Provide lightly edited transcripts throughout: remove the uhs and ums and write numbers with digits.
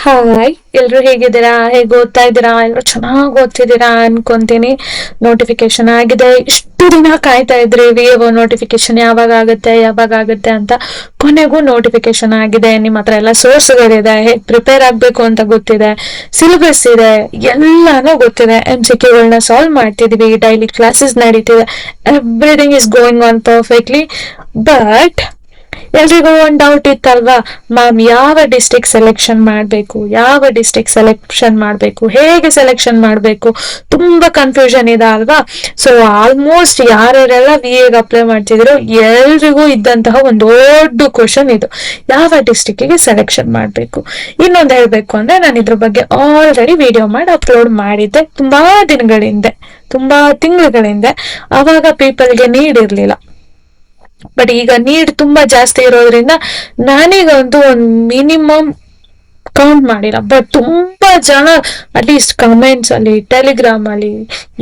Hi, ಎಲ್ರು ಹೇಗಿದ್ದೀರಾ? ಹೇಗೆ ಓದ್ತಾ ಇದ್ದೀರಾ? ಎಲ್ರು ಚೆನ್ನಾಗಿ ಓದ್ತಿದ್ದೀರಾ ಅನ್ಕೊಂತೀನಿ. ನೋಟಿಫಿಕೇಶನ್ ಆಗಿದೆ. ಇಷ್ಟು ದಿನ ಕಾಯ್ತಾ ಇದ್ರಿ ವಿವೋ ನೋಟಿಫಿಕೇಶನ್ ಯಾವಾಗ ಆಗುತ್ತೆ ಅಂತ. ಕೊನೆಗೂ ನೋಟಿಫಿಕೇಶನ್ ಆಗಿದೆ. ನಿಮ್ಮ ಹತ್ರ ಎಲ್ಲ ಸೋರ್ಸ್ಗಳಿದೆ, ಹೇಗೆ ಪ್ರಿಪೇರ್ ಆಗ್ಬೇಕು ಅಂತ ಗೊತ್ತಿದೆ, ಸಿಲೆಬಸ್ ಇದೆ, ಎಲ್ಲಾನು ಗೊತ್ತಿದೆ. MCQಗಳನ್ನ ಸಾಲ್ವ್ ಮಾಡ್ತಿದೀವಿ, ಡೈಲಿ ಕ್ಲಾಸಸ್ ನಡೀತಿದೆ, everything is going on perfectly. But ಎಲ್ರಿಗೂ ಒಂದ್ ಡೌಟ್ ಇತ್ತಲ್ವಾ, ಮ್ಯಾಮ್ ಯಾವ ಡಿಸ್ಟ್ರಿಕ್ಟ್ ಸೆಲೆಕ್ಷನ್ ಮಾಡ್ಬೇಕು, ಹೇಗೆ ಸೆಲೆಕ್ಷನ್ ಮಾಡ್ಬೇಕು, ತುಂಬಾ ಕನ್ಫ್ಯೂಷನ್ ಇದೆ ಅಲ್ವಾ. ಸೊ ಆಲ್ಮೋಸ್ಟ್ ಯಾರ್ಯಾರೆಲ್ಲ VA ಅಪ್ಲೈ ಮಾಡ್ತಿದ್ರು ಎಲ್ರಿಗೂ ಇದ್ದಂತಹ ಒಂದು ದೊಡ್ಡ ಕ್ವಶನ್ ಇದು, ಯಾವ ಡಿಸ್ಟ್ರಿಕ್ಟ್ ಗೆ ಸೆಲೆಕ್ಷನ್ ಮಾಡ್ಬೇಕು. ಇನ್ನೊಂದು ಹೇಳ್ಬೇಕು ಅಂದ್ರೆ, ನಾನು ಇದ್ರ ಬಗ್ಗೆ ಆಲ್ರೆಡಿ ವಿಡಿಯೋ ಮಾಡಿ ಅಪ್ಲೋಡ್ ಮಾಡಿದ್ದೆ ತುಂಬಾ ತಿಂಗಳುಗಳಿಂದ. ಅವಾಗ ಪೀಪಲ್ಗೆ ನೀಡ್ ಇರ್ಲಿಲ್ಲ. ಬಟ್ ಈಗ ನೀಡ್ ತುಂಬಾ ಜಾಸ್ತಿ ಇರೋದ್ರಿಂದ ನಾನೀಗಂತೂ ಒಂದು ಮಿನಿಮಮ್ ಕೌಂಟ್ ಮಾಡಿಲ್ಲ, ಬಟ್ ತುಂಬಾ ಜನ ಅಟ್ಲೀಸ್ಟ್ ಕಮೆಂಟ್ಸ್ ಅಲ್ಲಿ, ಟೆಲಿಗ್ರಾಮ್ ಅಲ್ಲಿ,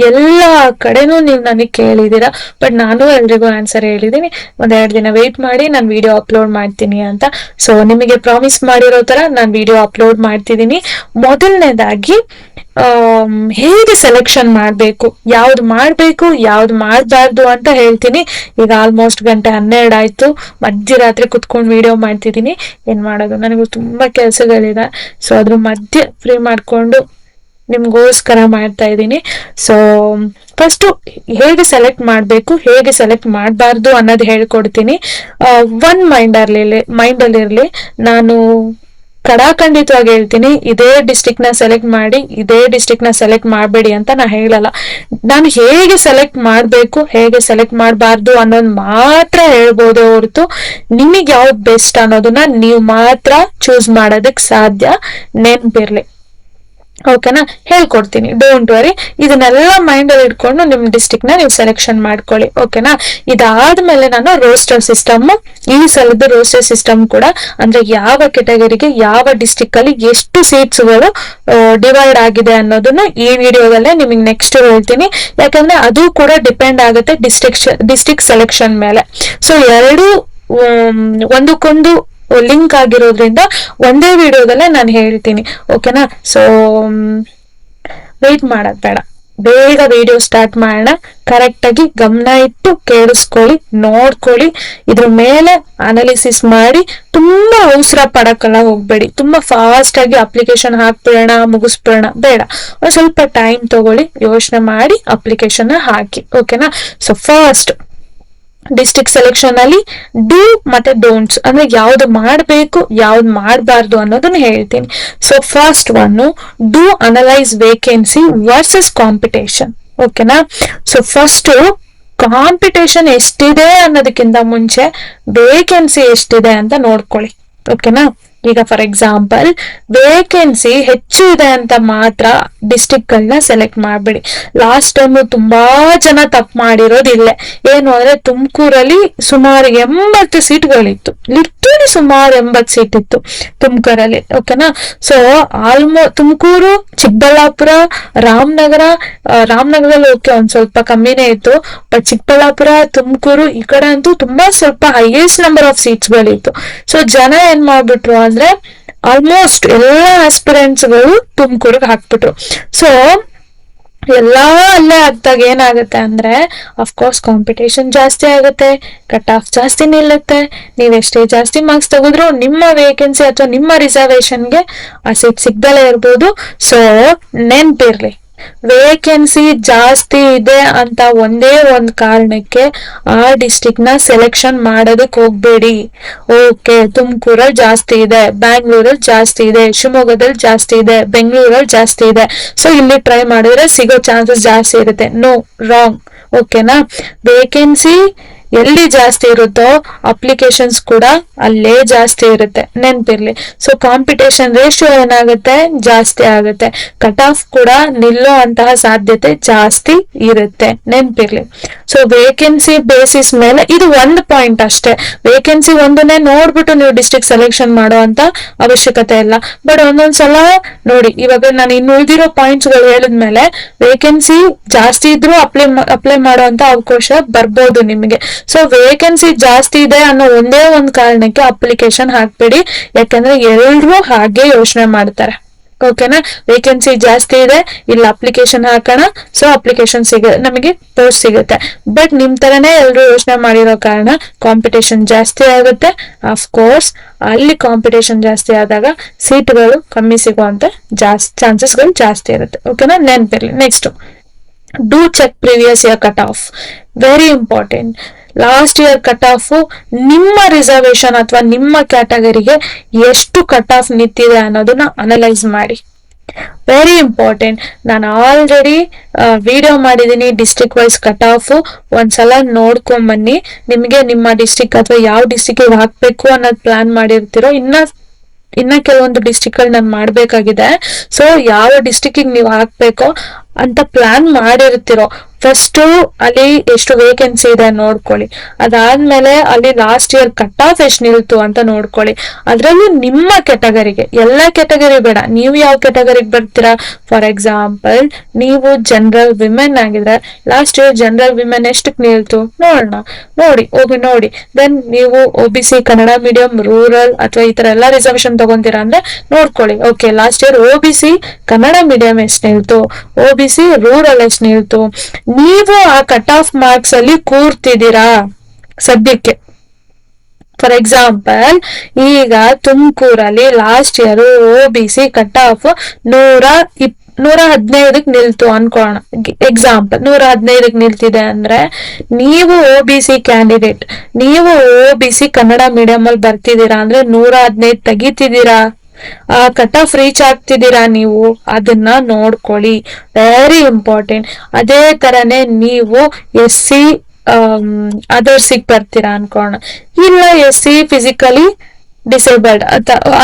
ಎಲ್ಲಾ ಕಡೆನೂ ನೀವು ನನಗೆ ಕೇಳಿದೀರಾ. ಬಟ್ ನಾನು ಎಲ್ರಿಗೂ ಆನ್ಸರ್ ಹೇಳಿದೀನಿ. 1-2 ದಿನ ವೇಟ್ ಮಾಡಿ, ನಾನು ವಿಡಿಯೋ ಅಪ್ಲೋಡ್ ಮಾಡ್ತೀನಿ ಅಂತ. ಸೊ ನಿಮಗೆ ಪ್ರಾಮಿಸ್ ಮಾಡಿರೋ ತರ ನಾನು ವಿಡಿಯೋ ಅಪ್ಲೋಡ್ ಮಾಡ್ತಿದ್ದೀನಿ. ಮೊದಲನೇದಾಗಿ ಹೇಗೆ ಸೆಲೆಕ್ಷನ್ ಮಾಡ್ಬೇಕು, ಯಾವ್ದು ಮಾಡಬಾರ್ದು ಅಂತ ಹೇಳ್ತೀನಿ. ಈಗ ಆಲ್ಮೋಸ್ಟ್ 1:12 ಆಯ್ತು, ಮಧ್ಯರಾತ್ರಿ ಕುತ್ಕೊಂಡು ವಿಡಿಯೋ ಮಾಡ್ತಿದ್ದೀನಿ. ಏನ್ ಮಾಡೋದು, ನನಗೂ ತುಂಬಾ ಕೆಲ್ಸಗಳಿದೆ. ಸೊ ಅದ್ರ ಮಧ್ಯೆ ಫ್ರೀ ಮಾಡ್ಕೊಂಡು ನಿಮ್ಗೋಸ್ಕರ ಮಾಡ್ತಾ ಇದ್ದೀನಿ. ಸೊ ಫಸ್ಟ್ ಹೇಗೆ ಸೆಲೆಕ್ಟ್ ಮಾಡ್ಬೇಕು, ಹೇಗೆ ಸೆಲೆಕ್ಟ್ ಮಾಡಬಾರ್ದು ಅನ್ನೋದು ಹೇಳ್ಕೊಡ್ತೀನಿ. ಒಂದ್ ಮೈಂಡ್ ಅಲ್ಲಿ ಇರ್ಲಿ, ನಾನು ಖಂಡಿತವಾಗಿ ಹೇಳ್ತೀನಿ, ಇದೇ ಡಿಸ್ಟ್ರಿಕ್ಟ್ ನ ಸೆಲೆಕ್ಟ್ ಮಾಡಿ, ಇದೇ ಡಿಸ್ಟ್ರಿಕ್ಟ್ ನ ಸೆಲೆಕ್ಟ್ ಮಾಡಬೇಡಿ ಅಂತ ನಾ ಹೇಳಲ್ಲ. ನಾನು ಹೇಗೆ ಸೆಲೆಕ್ಟ್ ಮಾಡ್ಬೇಕು, ಹೇಗೆ ಸೆಲೆಕ್ಟ್ ಮಾಡಬಾರ್ದು ಅನ್ನೋದು ಮಾತ್ರ ಹೇಳ್ಬೋದೇ ಹೊರತು, ನಿಮಗೆ ಯಾವ್ದು ಬೆಸ್ಟ್ ಅನ್ನೋದನ್ನ ನೀವು ಮಾತ್ರ ಚೂಸ್ ಮಾಡೋದಕ್ ಸಾಧ್ಯ. ನೆನ್ಪಿರ್ಲಿ, ಓಕೆನಾ? ಹೇಳ್ಕೊಡ್ತೀನಿ, ಡೋಂಟ್ ವರಿ. ಇದನ್ನೆಲ್ಲ ಮೈಂಡ್ ಅಲ್ಲಿ ಇಟ್ಕೊಂಡು ನಿಮ್ ಡಿಸ್ಟ್ರಿಕ್ಟ್ ನ ನೀವು ಸೆಲೆಕ್ಷನ್ ಮಾಡ್ಕೊಳ್ಳಿ, ಓಕೆನಾ? ಇದಾದ್ಮೇಲೆ ನಾನು ರೋಸ್ಟರ್ ಸಿಸ್ಟಮ್, ಈ ಸಲದ ರೋಸ್ಟರ್ ಸಿಸ್ಟಮ್ ಕೂಡ, ಅಂದ್ರೆ ಯಾವ ಕೆಟಗರಿಗೆ ಯಾವ ಡಿಸ್ಟ್ರಿಕ್ಟ್ ಅಲ್ಲಿ ಎಷ್ಟು ಸೀಟ್ಸ್ಗಳು ಡಿವೈಡ್ ಆಗಿದೆ ಅನ್ನೋದನ್ನ ಈ ವಿಡಿಯೋದಲ್ಲೇ ನಿಮಗೆ ನೆಕ್ಸ್ಟ್ ಹೇಳ್ತೀನಿ. ಯಾಕಂದ್ರೆ ಅದು ಕೂಡ ಡಿಪೆಂಡ್ ಆಗುತ್ತೆ ಡಿಸ್ಟ್ರಿಕ್ಟ್ ಸೆಲೆಕ್ಷನ್ ಮೇಲೆ. ಸೊ ಎರಡು ಒಂದಕ್ಕೊಂದು ಲಿಂಕ್ ಆಗಿರೋದ್ರಿಂದ ಒಂದೇ ವಿಡಿಯೋದಲ್ಲೇ ನಾನು ಹೇಳ್ತೀನಿ, ಓಕೆನಾ? ಸೊ ವೇಟ್ ಮಾಡೋದ್ ಬೇಡ, ಬೇಗ ವಿಡಿಯೋ ಸ್ಟಾರ್ಟ್ ಮಾಡೋಣ. ಕರೆಕ್ಟ್ ಆಗಿ ಗಮನ ಇಟ್ಟು ಕೇಳಿಸ್ಕೊಳ್ಳಿ, ನೋಡ್ಕೊಳ್ಳಿ, ಇದ್ರ ಮೇಲೆ ಅನಾಲಿಸಿಸ್ ಮಾಡಿ. ತುಂಬಾ ಅವಸರ ಪಡಕ್ಕೆಲ್ಲ ಹೋಗ್ಬೇಡಿ. ತುಂಬಾ ಫಾಸ್ಟ್ ಆಗಿ ಅಪ್ಲಿಕೇಶನ್ ಹಾಕ್ಬಿಡೋಣ, ಮುಗಿಸ್ಬಿಡೋಣ ಬೇಡ. ಒಂದ್ ಸ್ವಲ್ಪ ಟೈಮ್ ತಗೊಳ್ಳಿ, ಯೋಚನೆ ಮಾಡಿ ಅಪ್ಲಿಕೇಶನ್ ಹಾಕಿ, ಓಕೆನಾ? ಸೊ ಫಸ್ಟ್ ಡಿಸ್ಟ್ರಿಕ್ಟ್ ಸೆಲೆಕ್ಷನ್ ಅಲ್ಲಿ ಡೂ ಮತ್ತೆ ಡೋಂಟ್ಸ್, ಅಂದ್ರೆ ಯಾವ್ದು ಮಾಡ್ಬೇಕು, ಯಾವ್ದು ಮಾಡಬಾರ್ದು ಅನ್ನೋದನ್ನ ಹೇಳ್ತೀನಿ. So first one, do analyse vacancy versus competition, ಓಕೆನಾ? ಸೊ ಫಸ್ಟ್ ಕಾಂಪಿಟೇಷನ್ ಎಷ್ಟಿದೆ ಅನ್ನೋದಕ್ಕಿಂತ ಮುಂಚೆ ವೇಕೆನ್ಸಿ ಎಷ್ಟಿದೆ ಅಂತ ನೋಡ್ಕೊಳ್ಳಿ, ಓಕೆನಾ? ಈಗ ಫಾರ್ ಎಕ್ಸಾಂಪಲ್ ವೇಕೆನ್ಸಿ ಹೆಚ್ಚು ಇದೆ ಅಂತ ಮಾತ್ರ ಡಿಸ್ಟ್ರಿಕ್ಟ್ ಗಳನ್ನ ಸೆಲೆಕ್ಟ್ ಮಾಡ್ಬೇಡಿ. ಲಾಸ್ಟ್ ಟೈಮ್ ತುಂಬಾ ಜನ ತಪ್ಪು ಮಾಡಿರೋದು ಇಲ್ಲೇ. ಏನು ಅಂದ್ರೆ, ತುಮಕೂರಲ್ಲಿ ಸುಮಾರು 80 ಸೀಟ್ಗಳಿತ್ತು, ಲಿಟ್ರಲಿ ಸುಮಾರು 80 ಸೀಟ್ ಇತ್ತು ತುಮಕೂರಲ್ಲಿ, ಓಕೆನಾ? ಸೊ ತುಮಕೂರು, ಚಿಕ್ಕಬಳ್ಳಾಪುರ, ರಾಮನಗರದಲ್ಲಿ ಓಕೆ ಒಂದ್ ಸ್ವಲ್ಪ ಕಮ್ಮಿನೇ ಇತ್ತು. ಬಟ್ ಚಿಕ್ಕಬಳ್ಳಾಪುರ, ತುಮಕೂರು ಈ ಕಡೆ ಅಂತೂ ತುಂಬಾ ಸ್ವಲ್ಪ ಹೈಯೆಸ್ಟ್ ನಂಬರ್ ಆಫ್ ಸೀಟ್ಸ್ ಗಳಿತ್ತು. ಸೊ ಜನ ಏನ್ ಮಾಡ್ಬಿಟ್ರು ಅಂದ್ರೆ, ಆಲ್ಮೋಸ್ಟ್ ಎಲ್ಲಾ ಆಸ್ಪಿರೆಂಟ್ಸ್ ಗಳು ತುಮಕೂರಿಗೆ ಹಾಕ್ಬಿಟ್ರು. ಸೊ ಎಲ್ಲಾ ಅಲ್ಲೇ ಆಗ್ದಾಗ ಏನಾಗುತ್ತೆ ಅಂದ್ರೆ, ಅಫ್ಕೋರ್ಸ್ ಕಾಂಪಿಟೇಷನ್ ಜಾಸ್ತಿ ಆಗುತ್ತೆ, ಕಟ್ ಆಫ್ ಜಾಸ್ತಿ ನಿಲ್ಲುತ್ತೆ. ನೀವೆಷ್ಟೇ ಜಾಸ್ತಿ ಮಾರ್ಕ್ಸ್ ತಗೋದ್ರು ನಿಮ್ಮ ವೇಕೆನ್ಸಿ ಅಥವಾ ನಿಮ್ಮ ರಿಸರ್ವೇಶನ್ಗೆ ಆ ಸೀಟ್ ಸಿಗ್ದಲೇ ಇರ್ಬೋದು. ಸೊ ನೆನ್ಪಿರ್ಲಿ, ವೇಕೆನ್ಸಿ ಜಾಸ್ತಿ ಇದೆ ಅಂತ ಒಂದೇ ಒಂದ್ ಕಾರಣಕ್ಕೆ ಆ ಡಿಸ್ಟ್ರಿಕ್ಟ್ ನ ಸೆಲೆಕ್ಷನ್ ಮಾಡೋದಕ್ಕೆ ಹೋಗ್ಬೇಡಿ. ಓಕೆ, ತುಮಕೂರಲ್ಲಿ ಜಾಸ್ತಿ ಇದೆ, ಬ್ಯಾಂಗ್ಳೂರಲ್ಲಿ ಜಾಸ್ತಿ ಇದೆ, ಶಿವಮೊಗ್ಗದಲ್ಲಿ ಜಾಸ್ತಿ ಇದೆ, ಬೆಂಗಳೂರಲ್ಲಿ ಜಾಸ್ತಿ ಇದೆ. ಸೊ ಇಲ್ಲಿ ಟ್ರೈ ಮಾಡಿದ್ರೆ ಸಿಗೋ ಚಾನ್ಸಸ್ ಜಾಸ್ತಿ ಇರುತ್ತೆ. ನೋ, ರಾಂಗ್, ಓಕೆನಾ? ವೇಕೆನ್ಸಿ ಎಲ್ಲಿ ಜಾಸ್ತಿ ಇರುತ್ತೋ ಅಪ್ಲಿಕೇಶನ್ಸ್ ಕೂಡ ಅಲ್ಲೇ ಜಾಸ್ತಿ ಇರುತ್ತೆ, ನೆನ್ಪಿರ್ಲಿ. ಸೊ ಕಾಂಪಿಟೇಷನ್ ರೇಷಿಯೋ ಏನಾಗುತ್ತೆ, ಜಾಸ್ತಿ ಆಗುತ್ತೆ. ಕಟ್ ಆಫ್ ಕೂಡ ನಿಲ್ಲೋ ಅಂತಹ ಸಾಧ್ಯತೆ ಜಾಸ್ತಿ ಇರುತ್ತೆ, ನೆನ್ಪಿರ್ಲಿ. ಸೊ ವೇಕೆನ್ಸಿ ಬೇಸಿಸ್ ಮೇಲೆ ಇದು ಒಂದು ಪಾಯಿಂಟ್ ಅಷ್ಟೇ. ವೇಕೆನ್ಸಿ ಒಂದನ್ನೇ ನೋಡ್ಬಿಟ್ಟು ನೀವು ಡಿಸ್ಟ್ರಿಕ್ಟ್ ಸೆಲೆಕ್ಷನ್ ಮಾಡೋ ಅಂತ ಅವಶ್ಯಕತೆ ಇಲ್ಲ. ಬಟ್ ಒಂದೊಂದ್ಸಲ ನೋಡಿ, ಇವಾಗ ನಾನು ಇನ್ನು ಉಳಿದಿರೋ ಪಾಯಿಂಟ್ಸ್ ಗಳು ಹೇಳಿದ್ಮೇಲೆ ವೇಕೆನ್ಸಿ ಜಾಸ್ತಿ ಇದ್ರೂ ಅಪ್ಲೈ ಮಾಡೋ ಅಂತ ಅವಕಾಶ ಬರ್ಬೋದು ನಿಮಗೆ. ಸೊ ವೇಕೆನ್ಸಿ ಜಾಸ್ತಿ ಇದೆ ಅನ್ನೋ ಒಂದೇ ಒಂದು ಕಾರಣಕ್ಕೆ ಅಪ್ಲಿಕೇಶನ್ ಹಾಕ್ಬೇಡಿ. ಯಾಕಂದ್ರೆ ಎಲ್ರೂ ಹಾಗೆ ಯೋಚನೆ ಮಾಡ್ತಾರೆ. ಓಕೆನಾ, ವೇಕೆನ್ಸಿ ಜಾಸ್ತಿ ಇದೆ, ಇಲ್ಲಿ ಅಪ್ಲಿಕೇಶನ್ ಹಾಕೋಣ, ಸೊ ಅಪ್ಲಿಕೇಶನ್ ನಮಗೆ ಪೋಸ್ಟ್ ಸಿಗುತ್ತೆ. ಬಟ್ ನಿಮ್ ತರನೇ ಎಲ್ರು ಯೋಚನೆ ಮಾಡಿರೋ ಕಾರಣ ಕಾಂಪಿಟೇಷನ್ ಜಾಸ್ತಿ ಆಗುತ್ತೆ. ಕೋರ್ಸ್ ಅಲ್ಲಿ ಕಾಂಪಿಟೇಷನ್ ಜಾಸ್ತಿ ಆದಾಗ ಸೀಟ್ಗಳು ಕಮ್ಮಿ ಸಿಗುವಂತ ಚಾನ್ಸಸ್ಗಳು ಜಾಸ್ತಿ ಇರುತ್ತೆ. ಓಕೆನಾ, ನೆನ್ಪಿರ್ಲಿ. Next, do check previous year cut off. Very important. Last year cut off ನಿಮ್ಮ ರಿಸರ್ವೇಶನ್ ಅಥವಾ ನಿಮ್ಮ ಕ್ಯಾಟಗರಿಗೆ ಎಷ್ಟು ಕಟ್ ಆಫ್ ನಿಂತಿದೆ ಅನ್ನೋದನ್ನ ಅನಲೈಸ್ ಮಾಡಿ. Very important. ನಾನು ಆಲ್ರೆಡಿ ವಿಡಿಯೋ ಮಾಡಿದೀನಿ ಡಿಸ್ಟ್ರಿಕ್ಟ್ ವೈಸ್ ಕಟ್ ಆಫ್. ಒಂದ್ಸಲ ನೋಡ್ಕೊಂಡ್ ಬನ್ನಿ. ನಿಮ್ಗೆ ನಿಮ್ಮ ಡಿಸ್ಟ್ರಿಕ್ಟ್ ಅಥವಾ ಯಾವ ಡಿಸ್ಟ್ರಿಕ್ಟ್ ಹಾಕ್ಬೇಕು ಅನ್ನೋದು ಪ್ಲಾನ್ ಮಾಡಿರ್ತೀರೋ. ಇನ್ನ ಕೆಲವೊಂದು ಡಿಸ್ಟ್ರಿಕ್ಟ್ ನಾನು ಮಾಡ್ಬೇಕಾಗಿದೆ. ಸೊ ಯಾವ ಡಿಸ್ಟ್ರಿಕ್ಟ್ ನೀವು ಹಾಕ್ಬೇಕೋ ಅಂತ ಪ್ಲಾನ್ ಮಾಡಿರ್ತಿರೋ, ಫಸ್ಟ್ ಅಲ್ಲಿ ಎಷ್ಟು ವೇಕೆನ್ಸಿ ಇದೆ ನೋಡ್ಕೊಳ್ಳಿ. ಅದಾದ್ಮೇಲೆ ಅಲ್ಲಿ ಲಾಸ್ಟ್ ಇಯರ್ ಕಟ್ ಆಫ್ ಎಷ್ಟು ನಿಲ್ತು ಅಂತ ನೋಡ್ಕೊಳ್ಳಿ. ಅದ್ರಲ್ಲಿ ನಿಮ್ಮ ಕೆಟಗರಿಗೆ, ಎಲ್ಲಾ ಕೆಟಗರಿ ಬೇಡ, ನೀವು ಯಾವ ಕೆಟಗರಿಗೆ ಬರ್ತೀರಾ. ಫಾರ್ ಎಕ್ಸಾಂಪಲ್, ನೀವು ಜನರಲ್ ವಿಮೆನ್ ಆಗಿದ್ರೆ ಲಾಸ್ಟ್ ಇಯರ್ ಜನರಲ್ ವಿಮೆನ್ ಎಷ್ಟಕ್ ನಿಲ್ತು ನೋಡೋಣ, ನೋಡಿ. ದೆನ್ ನೀವು OBC, ಕನ್ನಡ ಮೀಡಿಯಂ, ರೂರಲ್ ಅಥವಾ ಈ ತರ ಎಲ್ಲಾ ರಿಸರ್ವೇಶನ್ ತಗೊಂತೀರಾ ಅಂದ್ರೆ ನೋಡ್ಕೊಳ್ಳಿ. Okay, last year OBC Kannada medium ಎಷ್ಟು ನಿಲ್ತು, OBC ರೂರಲ್ ಎಷ್ಟು ನಿಲ್ತು. ನೀವು ಆ ಕಟ್ ಆಫ್ ಮಾರ್ಕ್ಸ್ ಅಲ್ಲಿ ಕೂರ್ತಿದ್ದೀರಾ ಸದ್ಯಕ್ಕೆ. ಫಾರ್ ಎಕ್ಸಾಂಪಲ್, ಈಗ ತುಮಕೂರಲ್ಲಿ last year OBC cut off 115ಕ್ಕೆ ನಿಲ್ತು ಅನ್ಕೋಣ. ಎಕ್ಸಾಂಪಲ್, 115ಕ್ಕೆ ನಿಲ್ತಿದೆ ಅಂದ್ರೆ ನೀವು OBC ಕ್ಯಾಂಡಿಡೇಟ್, ನೀವು OBC ಕನ್ನಡ ಮೀಡಿಯಂ ಅಲ್ಲಿ ಬರ್ತಿದ್ದೀರಾ ಅಂದ್ರೆ 115 ತೆಗಿತಿದ್ದೀರಾ, ಆ ಕಟ್ ಆಫ್ ರೀಚ್ ಆಗ್ತಿದ್ದೀರಾ ನೀವು, ಅದನ್ನ ನೋಡ್ಕೊಳ್ಳಿ. Very important. ಅದೇ ತರನೇ ನೀವು SC ಅದರ್ಸಿಗೆ ಬರ್ತೀರಾ ಅನ್ಕೋಣ, ಇಲ್ಲ SC ಫಿಸಿಕಲಿ ಡಿಸೇಬಲ್ಡ್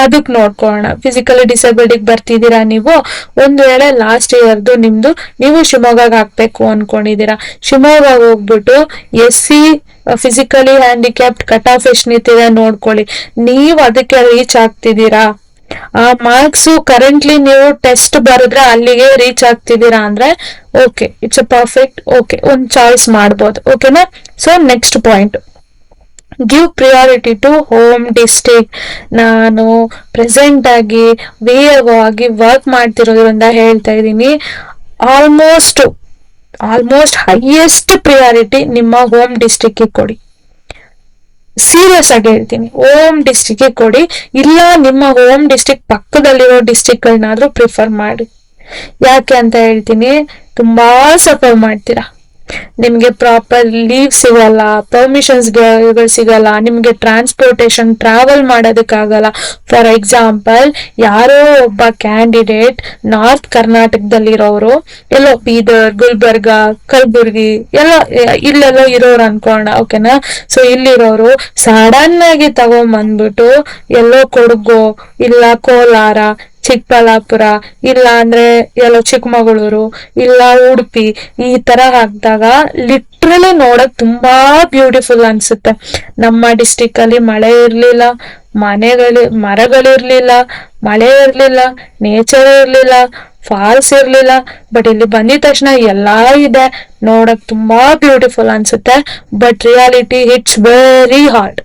ಅದಕ್ ನೋಡ್ಕೋಣ. ಫಿಸಿಕಲಿ ಡಿಸೇಬಲ್ಡ್ ಬರ್ತಿದ್ದೀರಾ ನೀವು. ಒಂದ್ ವೇಳೆ ಲಾಸ್ಟ್ ಇಯರ್ದು ನಿಮ್ದು ನೀವು ಶಿವಮೊಗ್ಗ ಹಾಕ್ಬೇಕು ಅನ್ಕೊಂಡಿದೀರಾ, ಶಿವಮೊಗ್ಗ ಹೋಗ್ಬಿಟ್ಟು SC physically handicapped cut off ಎಷ್ಟು ನಿಂತಿದೆ ನೋಡ್ಕೊಳ್ಳಿ. ನೀವು ಅದಕ್ಕೆ ರೀಚ್ ಆಗ್ತಿದ್ದೀರಾ, ಆ ಮಾರ್ಕ್ಸ್ ಕರೆಂಟ್ಲಿ ನೀವು ಟೆಸ್ಟ್ ಬರೆದ್ರೆ ಅಲ್ಲಿಗೆ ರೀಚ್ ಆಗ್ತಿದ್ದೀರಾ ಅಂದ್ರೆ okay, it's a perfect. Okay, ಒಂದ್ ಚಾಯ್ಸ್ ಮಾಡ್ಬೋದು. ಓಕೆನಾ. So next point, give priority to home district. ನಾನು ಪ್ರೆಸೆಂಟ್ ಆಗಿ VAO ಆಗಿ ವರ್ಕ್ ಮಾಡ್ತಿರೋದ್ರಿಂದ ಹೇಳ್ತಾ ಇದ್ದೀನಿ, ಆಲ್ಮೋಸ್ಟ್ ಹೈಯೆಸ್ಟ್ ಪ್ರಿಯಾರಿಟಿ ನಿಮ್ಮ ಹೋಮ್ ಡಿಸ್ಟ್ರಿಕ್ಟ್ ಕೊಡಿ. ಸೀರಿಯಸ್ ಆಗಿ ಹೇಳ್ತೀನಿ, ಹೋಮ್ ಡಿಸ್ಟ್ರಿಕ್ಟ್ ಕೊಡಿ. ಇಲ್ಲ ನಿಮ್ಮ ಹೋಮ್ ಡಿಸ್ಟ್ರಿಕ್ಟ್ ಪಕ್ಕದಲ್ಲಿರೋ ಡಿಸ್ಟ್ರಿಕ್ಟ್ ಗಳನ್ನಾದ್ರೂ ಪ್ರಿಫರ್ ಮಾಡಿ. ಯಾಕೆ ಅಂತ ಹೇಳ್ತೀನಿ, ತುಂಬಾ ಸಫರ್ ಮಾಡ್ತೀರಾ. ನಿಮ್ಗೆ ಪ್ರಾಪರ್ ಲೀವ್ ಸಿಗಲ್ಲ, ಪರ್ಮಿಷನ್ಸ್ ಸಿಗಲ್ಲ, ನಿಮ್ಗೆ ಟ್ರಾನ್ಸ್ಪೋರ್ಟೇಶನ್ ಟ್ರಾವೆಲ್ ಮಾಡೋದಕ್ಕಾಗಲ್ಲ. ಫಾರ್ ಎಕ್ಸಾಂಪಲ್, ಯಾರೋ ಒಬ್ಬ ಕ್ಯಾಂಡಿಡೇಟ್ ನಾರ್ತ್ ಕರ್ನಾಟಕದಲ್ಲಿರೋರು, ಎಲ್ಲೋ ಬೀದರ್, ಗುಲ್ಬರ್ಗ, ಕಲಬುರ್ಗಿ ಇಲ್ಲೆಲ್ಲೋ ಇರೋರು ಅನ್ಕೋಣ. ಓಕೆನಾ. ಸೊ ಇಲ್ಲಿರೋರು ಸಡನ್ ಆಗಿ ತಗೊಂಬಂದ್ಬಿಟ್ಟು ಎಲ್ಲೋ ಕೊಡಗು, ಇಲ್ಲ ಕೋಲಾರ, ಚಿಕ್ಕಬಳ್ಳಾಪುರ, ಇಲ್ಲ ಅಂದ್ರೆ ಎಲ್ಲೋ ಚಿಕ್ಕಮಗಳೂರು, ಇಲ್ಲ ಉಡುಪಿ, ಈ ತರ ಹಾಕಿದಾಗ ಲಿಟ್ರಲಿ ನೋಡಕ್ ತುಂಬಾ ಬ್ಯೂಟಿಫುಲ್ ಅನ್ಸುತ್ತೆ. ನಮ್ಮ ಡಿಸ್ಟಿಕ್ ಅಲ್ಲಿ ಮಳೆ ಇರ್ಲಿಲ್ಲ, ಮರಗಳಿರ್ಲಿಲ್ಲ, ಮಳೆ ಇರ್ಲಿಲ್ಲ, ನೇಚರ್ ಇರ್ಲಿಲ್ಲ, ಫಾಲ್ಸ್ ಇರ್ಲಿಲ್ಲ. ಬಟ್ ಇಲ್ಲಿ ಬಂದಿದ ತಕ್ಷಣ ಎಲ್ಲಾ ಇದೆ, ನೋಡಕ್ ತುಂಬಾ ಬ್ಯೂಟಿಫುಲ್ ಅನ್ಸುತ್ತೆ. But reality hits very hard.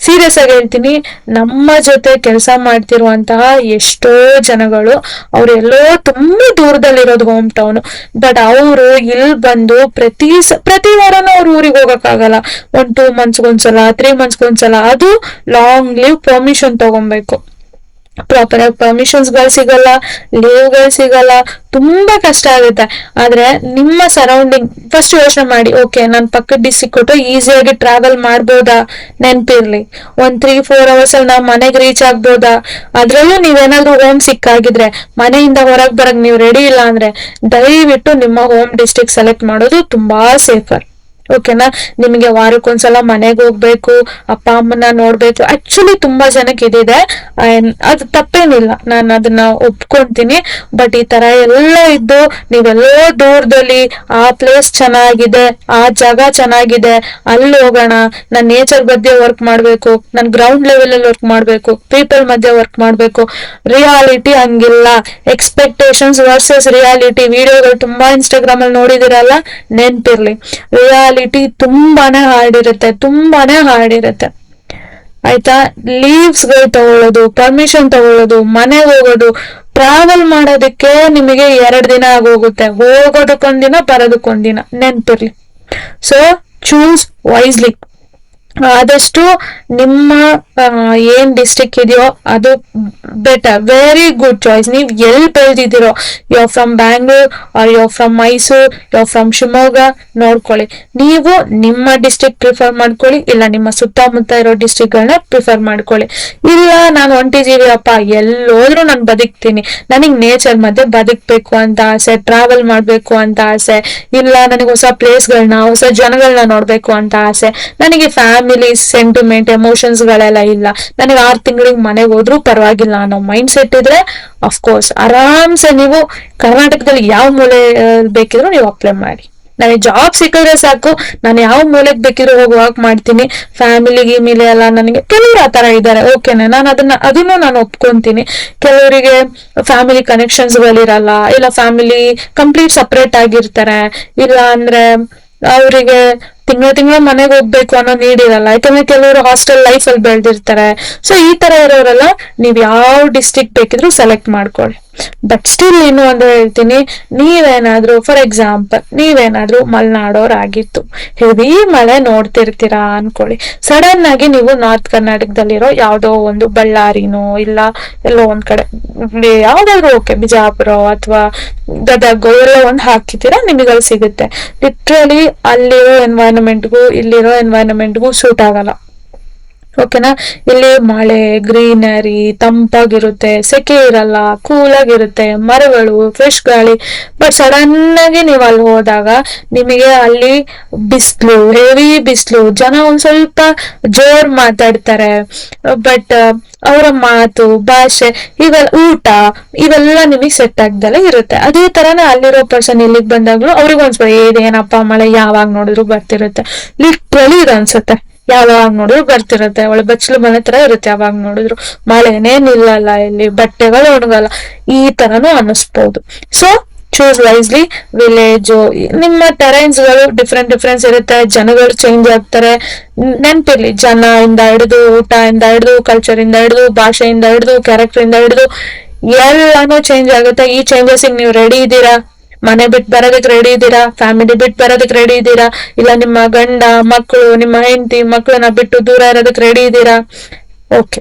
Serious ಆಗಿ ಹೇಳ್ತೀನಿ, ನಮ್ಮ ಜೊತೆ ಕೆಲಸ ಮಾಡ್ತಿರುವಂತಹ ಎಷ್ಟೋ ಜನಗಳು ಅವ್ರೆಲ್ಲೋ ತುಂಬಾ ದೂರದಲ್ಲಿರೋದು ಹೋಮ್ ಟೌನ್. ಬಟ್ ಅವರು ಇಲ್ಲಿ ಬಂದು ಪ್ರತಿ ವಾರನೂ ಅವ್ರ ಊರಿಗೆ ಹೋಗಕ್ಕಾಗಲ್ಲ. 2 ಮಂತ್ಸ್ಗೊಂದ್ಸಲ, 3 ಮಂತ್ಸ್ಗೊಂದ್ಸಲ, ಅದು ಲಾಂಗ್ ಲೀವ್ ಪರ್ಮಿಷನ್ ತಗೊಬೇಕು. ಪ್ರಾಪರ್ ಆಗಿ ಪರ್ಮಿಷನ್ಸ್ ಗಳು ಸಿಗಲ್ಲ, ಲೀವ್ ಗಳು ಸಿಗಲ್ಲ, ತುಂಬಾ ಕಷ್ಟ ಆಗುತ್ತೆ. ಆದ್ರೆ ನಿಮ್ಮ ಸರೌಂಡಿಂಗ್ ಫಸ್ಟ್ ಯೋಚನೆ ಮಾಡಿ, ಓಕೆ ನಾನು ಪಕ್ಕದ ಡಿಸ್ಟ್ರಿಕ್ಟ್ ಕೊಟ್ಟು ಈಸಿಯಾಗಿ ಟ್ರಾವೆಲ್ ಮಾಡ್ಬೋದಾ, ನೆನ್ಪಿರ್ಲಿ. 3-4 ಅವರ್ಸ್ ಅಲ್ಲಿ ನಾವು ಮನೆಗೆ ರೀಚ್ ಆಗ್ಬೋದಾ. ಅದ್ರಲ್ಲೂ ನೀವೇನಾದ್ರೂ ಹೋಮ್ ಸಿಕ್ ಆಗಿದ್ರೆ, ಮನೆಯಿಂದ ಹೊರಗೆ ಬರಕ್ ನೀವು ರೆಡಿ ಇಲ್ಲ ಅಂದ್ರೆ ದಯವಿಟ್ಟು ನಿಮ್ಮ ಹೋಮ್ ಡಿಸ್ಟ್ರಿಕ್ಟ್ ಸೆಲೆಕ್ಟ್ ಮಾಡೋದು ತುಂಬಾ ಸೇಫರ್. ಓಕೆನಾ. ನಿಮಗೆ ವಾರಕ್ಕೊಂದ್ಸಲ ಮನೆಗೆ ಹೋಗ್ಬೇಕು, ಅಪ್ಪ ಅಮ್ಮನ ನೋಡ್ಬೇಕು. ಆಕ್ಚುಲಿ ತುಂಬಾ ಜನಕ್ಕೆ ಇದಿದೆ, ಅದು ತಪ್ಪೇನಿಲ್ಲ, ನಾನು ಅದನ್ನ ಒಪ್ಕೊಂತೀನಿ. ಬಟ್ ಈ ತರ ಎಲ್ಲ ಇದ್ದು ನೀವೆಲ್ಲೋ ದೂರದಲ್ಲಿ ಆ ಪ್ಲೇಸ್ ಚೆನ್ನಾಗಿದೆ, ಆ ಜಾಗ ಚೆನ್ನಾಗಿದೆ, ಅಲ್ಲಿ ಹೋಗೋಣ, ನಾನ್ ನೇಚರ್ ಮಧ್ಯೆ ವರ್ಕ್ ಮಾಡ್ಬೇಕು, ನಾನ್ ಗ್ರೌಂಡ್ ಲೆವೆಲ್ ಅಲ್ಲಿ ವರ್ಕ್ ಮಾಡ್ಬೇಕು, ಪೀಪಲ್ ಮಧ್ಯೆ ವರ್ಕ್ ಮಾಡ್ಬೇಕು. ರಿಯಾಲಿಟಿ ಹಂಗಿಲ್ಲ. ಎಕ್ಸ್ಪೆಕ್ಟೇಷನ್ಸ್ ವರ್ಸಸ್ ರಿಯಾಲಿಟಿ ವಿಡಿಯೋಗಳು ತುಂಬಾ ಇನ್ಸ್ಟಾಗ್ರಾಮ್ ಅಲ್ಲಿ ನೋಡಿದಿರಲ್ಲ, ನೆನ್ಪಿರ್ಲಿ. ರಿಯಾಲಿಟಿ ರಿಯಾಲಿಟಿ ತುಂಬಾನೇ ಹಾರ್ಡ್ ಇರುತ್ತೆ. ಆಯ್ತಾ? ಲೀವ್ಸ್ ಗಳು ತಗೊಳ್ಳೋದು, ಪರ್ಮಿಷನ್ ತಗೊಳ್ಳೋದು, ಮನೆಗೆ ಹೋಗೋದು, ಟ್ರಾವೆಲ್ ಮಾಡೋದಕ್ಕೆ ನಿಮಗೆ 2 ದಿನ ಆಗೋಗುತ್ತೆ. ಹೋಗೋದಕ್ಕೊಂದಿನ, ಬರೋದಕ್ಕೊಂದಿನ, ನೆನ್ಪಿರ್ಲಿ. So choose wisely. ಆದಷ್ಟು ನಿಮ್ಮ ಏನ್ ಡಿಸ್ಟ್ರಿಕ್ಟ್ ಇದೆಯೋ ಅದು ಬೆಟರ್, ವೆರಿ ಗುಡ್ ಚಾಯ್ಸ್. ನೀವ್ ಎಲ್ಲಿ ಬೆಳೆದಿದ್ದೀರೋ, you are from Bangalore are you are from Mysore, you are from Shivamogga, ನೋಡ್ಕೊಳ್ಳಿ. ನೀವು ನಿಮ್ಮ ಡಿಸ್ಟ್ರಿಕ್ಟ್ ಪ್ರಿಫರ್ ಮಾಡ್ಕೊಳ್ಳಿ, ಇಲ್ಲ ನಿಮ್ಮ ಸುತ್ತಮುತ್ತ ಇರೋ ಡಿಸ್ಟ್ರಿಕ್ಟ್ ಗಳನ್ನ ಪ್ರಿಫರ್ ಮಾಡ್ಕೊಳ್ಳಿ. ಇಲ್ಲ ನಾನು ಹೊಂಟಿದೀವಿಯಪ್ಪ, ಎಲ್ಲೋದ್ರೂ ನಾನು ಬದುಕ್ತೀನಿ, ನನಗ್ ನೇಚರ್ ಮಧ್ಯೆ ಬದುಕ್ಬೇಕು ಅಂತ ಆಸೆ, ಟ್ರಾವೆಲ್ ಮಾಡ್ಬೇಕು ಅಂತ ಆಸೆ, ಇಲ್ಲ ನನಗೆ ಹೊಸ ಪ್ಲೇಸ್ ಗಳನ್ನ, ಹೊಸ ಜನಗಳನ್ನ ನೋಡ್ಬೇಕು ಅಂತ ಆಸೆ, ನನಗೆ ಫ್ಯಾಮಿಲಿ ಸೆಂಟಿಮೆಂಟ್ ಎಮೋಷನ್ಸ್ ಗಳೆಲ್ಲ ಇಲ್ಲ, ನನಗೆ 6 ತಿಂಗಳಿಗೆ ಮನೆಗೆ ಹೋದ್ರೂ ಪರವಾಗಿಲ್ಲ ಅನ್ನೋ ಮೈಂಡ್ ಸೆಟ್ ಇದ್ರೆ ಅಫ್ಕೋರ್ಸ್ ಆರಾಮ್ಸೆ ನೀವು ಕರ್ನಾಟಕದಲ್ಲಿ ಯಾವ ಮೂಲೆ ಬೇಕಿದ್ರು ನೀವು ಅಪ್ಲೈ ಮಾಡಿ. ನನಗೆ ಜಾಬ್ ಸಿಕ್ಕಿದ್ರೆ ಸಾಕು, ನಾನು ಯಾವ ಮೂಲೆಗೆ ಬೇಕಿದ್ರು ಹೋಗಿ ವರ್ಕ್ ಮಾಡ್ತೀನಿ. ಫ್ಯಾಮಿಲಿ ಗೀಮಿಲಿ ಎಲ್ಲ ನನಗೆ ಕೆಲವರು ಆತರ ಇದ್ದಾರೆ, ಓಕೆನಾ, ನಾನು ಅದನ್ನು ನಾನು ಒಪ್ಕೊಂತೀನಿ. ಕೆಲವರಿಗೆ ಫ್ಯಾಮಿಲಿ ಕನೆಕ್ಷನ್ಸ್ ಗಳಿರಲ್ಲ, ಇಲ್ಲ ಫ್ಯಾಮಿಲಿ ಕಂಪ್ಲೀಟ್ ಸಪ್ರೇಟ್ ಆಗಿರ್ತಾರೆ, ಇಲ್ಲ ಅಂದ್ರೆ ಅವರಿಗೆ ತಿಂಗಳ ಮನೆಗೆ ಹೋಗ್ಬೇಕು ಅನ್ನೋ ನೀಡ್ ಇರಲ್ಲ, ಯಾಕಂದ್ರೆ ಕೆಲವರು ಹಾಸ್ಟೆಲ್ ಲೈಫ್ ಅಲ್ಲಿ ಬೆಳೆದಿರ್ತಾರೆ. ಸೊ ಈ ತರ ಇರೋರೆಲ್ಲ ನೀವ್ ಯಾವ ಡಿಸ್ಟ್ರಿಕ್ಟ್ ಬೇಕಿದ್ರು ಸೆಲೆಕ್ಟ್ ಮಾಡ್ಕೊಳ್ಳಿ. ಬಟ್ ಸ್ಟಿಲ್ ಇನ್ನು ಒಂದು ಹೇಳ್ತೀನಿ, ನೀವೇನಾದ್ರೂ ಫಾರ್ ಎಕ್ಸಾಂಪಲ್ ನೀವೇನಾದ್ರೂ ಮಲೆನಾಡೋರಾಗಿತ್ತು, ಹೆವಿ ಮಳೆ ನೋಡ್ತಿರ್ತೀರಾ ಅನ್ಕೊಳ್ಳಿ. ಸಡನ್ ಆಗಿ ನೀವು ನಾರ್ತ್ ಕರ್ನಾಟಕದಲ್ಲಿರೋ ಯಾವ್ದೋ ಒಂದು ಬಳ್ಳಾರಿನೋ ಇಲ್ಲ ಎಲ್ಲೋ ಒಂದ್ ಕಡೆ ಯಾವ್ದಾದ್ರು ಓಕೆ ಬಿಜಾಪುರ ಅಥವಾ ಗದಗ ಎಲ್ಲ ಒಂದ್ ಹಾಕಿತೀರಾ, ನಿಮಗಲ್ಲಿ ಸಿಗುತ್ತೆ. ಲಿಟ್ರಲಿ ಅಲ್ಲಿರೋ ಎನ್ವೈರನ್ಮೆಂಟ್ಗೂ ಇಲ್ಲಿರೋ ಎನ್ವೈರನ್ಮೆಂಟ್ಗೂ ಸೂಟ್ ಆಗಲ್ಲ. ಓಕೆನಾ? ಇಲ್ಲಿ ಮಳೆ, ಗ್ರೀನರಿ, ತಂಪಾಗಿರುತ್ತೆ, ಸೆಕೆ ಇರಲ್ಲ, ಕೂಲ್ ಆಗಿರುತ್ತೆ, ಮರಗಳು, ಫ್ರೆಶ್ ಗಾಳಿ. ಬಟ್ ಸಡನ್ ಆಗಿ ನೀವು ಅಲ್ಲಿ ಹೋದಾಗ ನಿಮಗೆ ಅಲ್ಲಿ ಬಿಸಿಲು, ಹೆವಿ ಬಿಸಿಲು, ಜನ ಒಂದ್ ಸ್ವಲ್ಪ ಜೋರ್ ಮಾತಾಡ್ತಾರೆ, ಬಟ್ ಅವರ ಮಾತು, ಭಾಷೆ, ಊಟ ಇವೆಲ್ಲ ನಿಮಗೆ ಸೆಟ್ ಆಗ್ದಲ್ಲ ಇರುತ್ತೆ. ಅದೇ ತರನೇ ಅಲ್ಲಿರೋ ಪರ್ಸನ್ ಇಲ್ಲಿಗೆ ಬಂದಾಗ್ಲೂ ಅವ್ರಿಗೊಂದ್ಸಲ ಇದೇನಪ್ಪ ಮಳೆ ಯಾವಾಗ ನೋಡಿದ್ರು ಬರ್ತಿರುತ್ತೆ. ಲಿಟ್ರಲಿ ಇದು ಅನ್ಸುತ್ತೆ, ಯಾವಾಗ ನೋಡಿದ್ರು ಬರ್ತಿರುತ್ತೆ, ಒಳ್ಳೆ ಬಚ್ಚಲು ಮನೆ ತರ ಇರುತ್ತೆ. ಯಾವಾಗ ನೋಡಿದ್ರು ಮಳೆನೇ ನಿಲ್ಲಲ್ಲ, ಇಲ್ಲಿ ಬಟ್ಟೆಗಳು ಒಣಗಲ್ಲ, ಈ ತರನು ಅನ್ನಿಸ್ಬೋದು. So choose wisely. ವಿಲೇಜು, ನಿಮ್ಮ ಟೆರೈನ್ಸ್ ಗಳು ಡಿಫ್ರೆನ್ಸ್ ಇರುತ್ತೆ, ಜನಗಳು ಚೇಂಜ್ ಆಗ್ತಾರೆ. ನೆನ್ಪಿರ್ಲಿ, ಜನ ಇಂದ ಹಿಡಿದು, ಊಟ ಇಂದ ಹಿಡಿದು, ಕಲ್ಚರ್ ಇಂದ ಹಿಡಿದು, ಭಾಷೆಯಿಂದ ಹಿಡಿದು, ಕ್ಯಾರೆಕ್ಟರ್ ಇಂದ ಹಿಡಿದು ಎಲ್ಲಾನು ಚೇಂಜ್ ಆಗುತ್ತೆ. ಈ ಚೇಂಜಸ್ ನೀವು ರೆಡಿ ಇದ್ದೀರಾ? ಮನೆ ಬಿಟ್ಟು ಬರೋದಕ್ಕೆ ರೆಡಿ ಇದ್ದೀರಾ? ಫ್ಯಾಮಿಲಿ ಬಿಟ್ಟು ಬರೋದಕ್ಕೆ ರೆಡಿ ಇದ್ದೀರಾ? ಇಲ್ಲ ನಿಮ್ಮ ಗಂಡ ಮಕ್ಕಳು, ನಿಮ್ಮ ಹೆಂಡತಿ ಮಕ್ಕಳನ್ನ ಬಿಟ್ಟು ದೂರ ಇರೋದಕ್ಕೆ ರೆಡಿ ಇದ್ದೀರಾ? ಓಕೆ,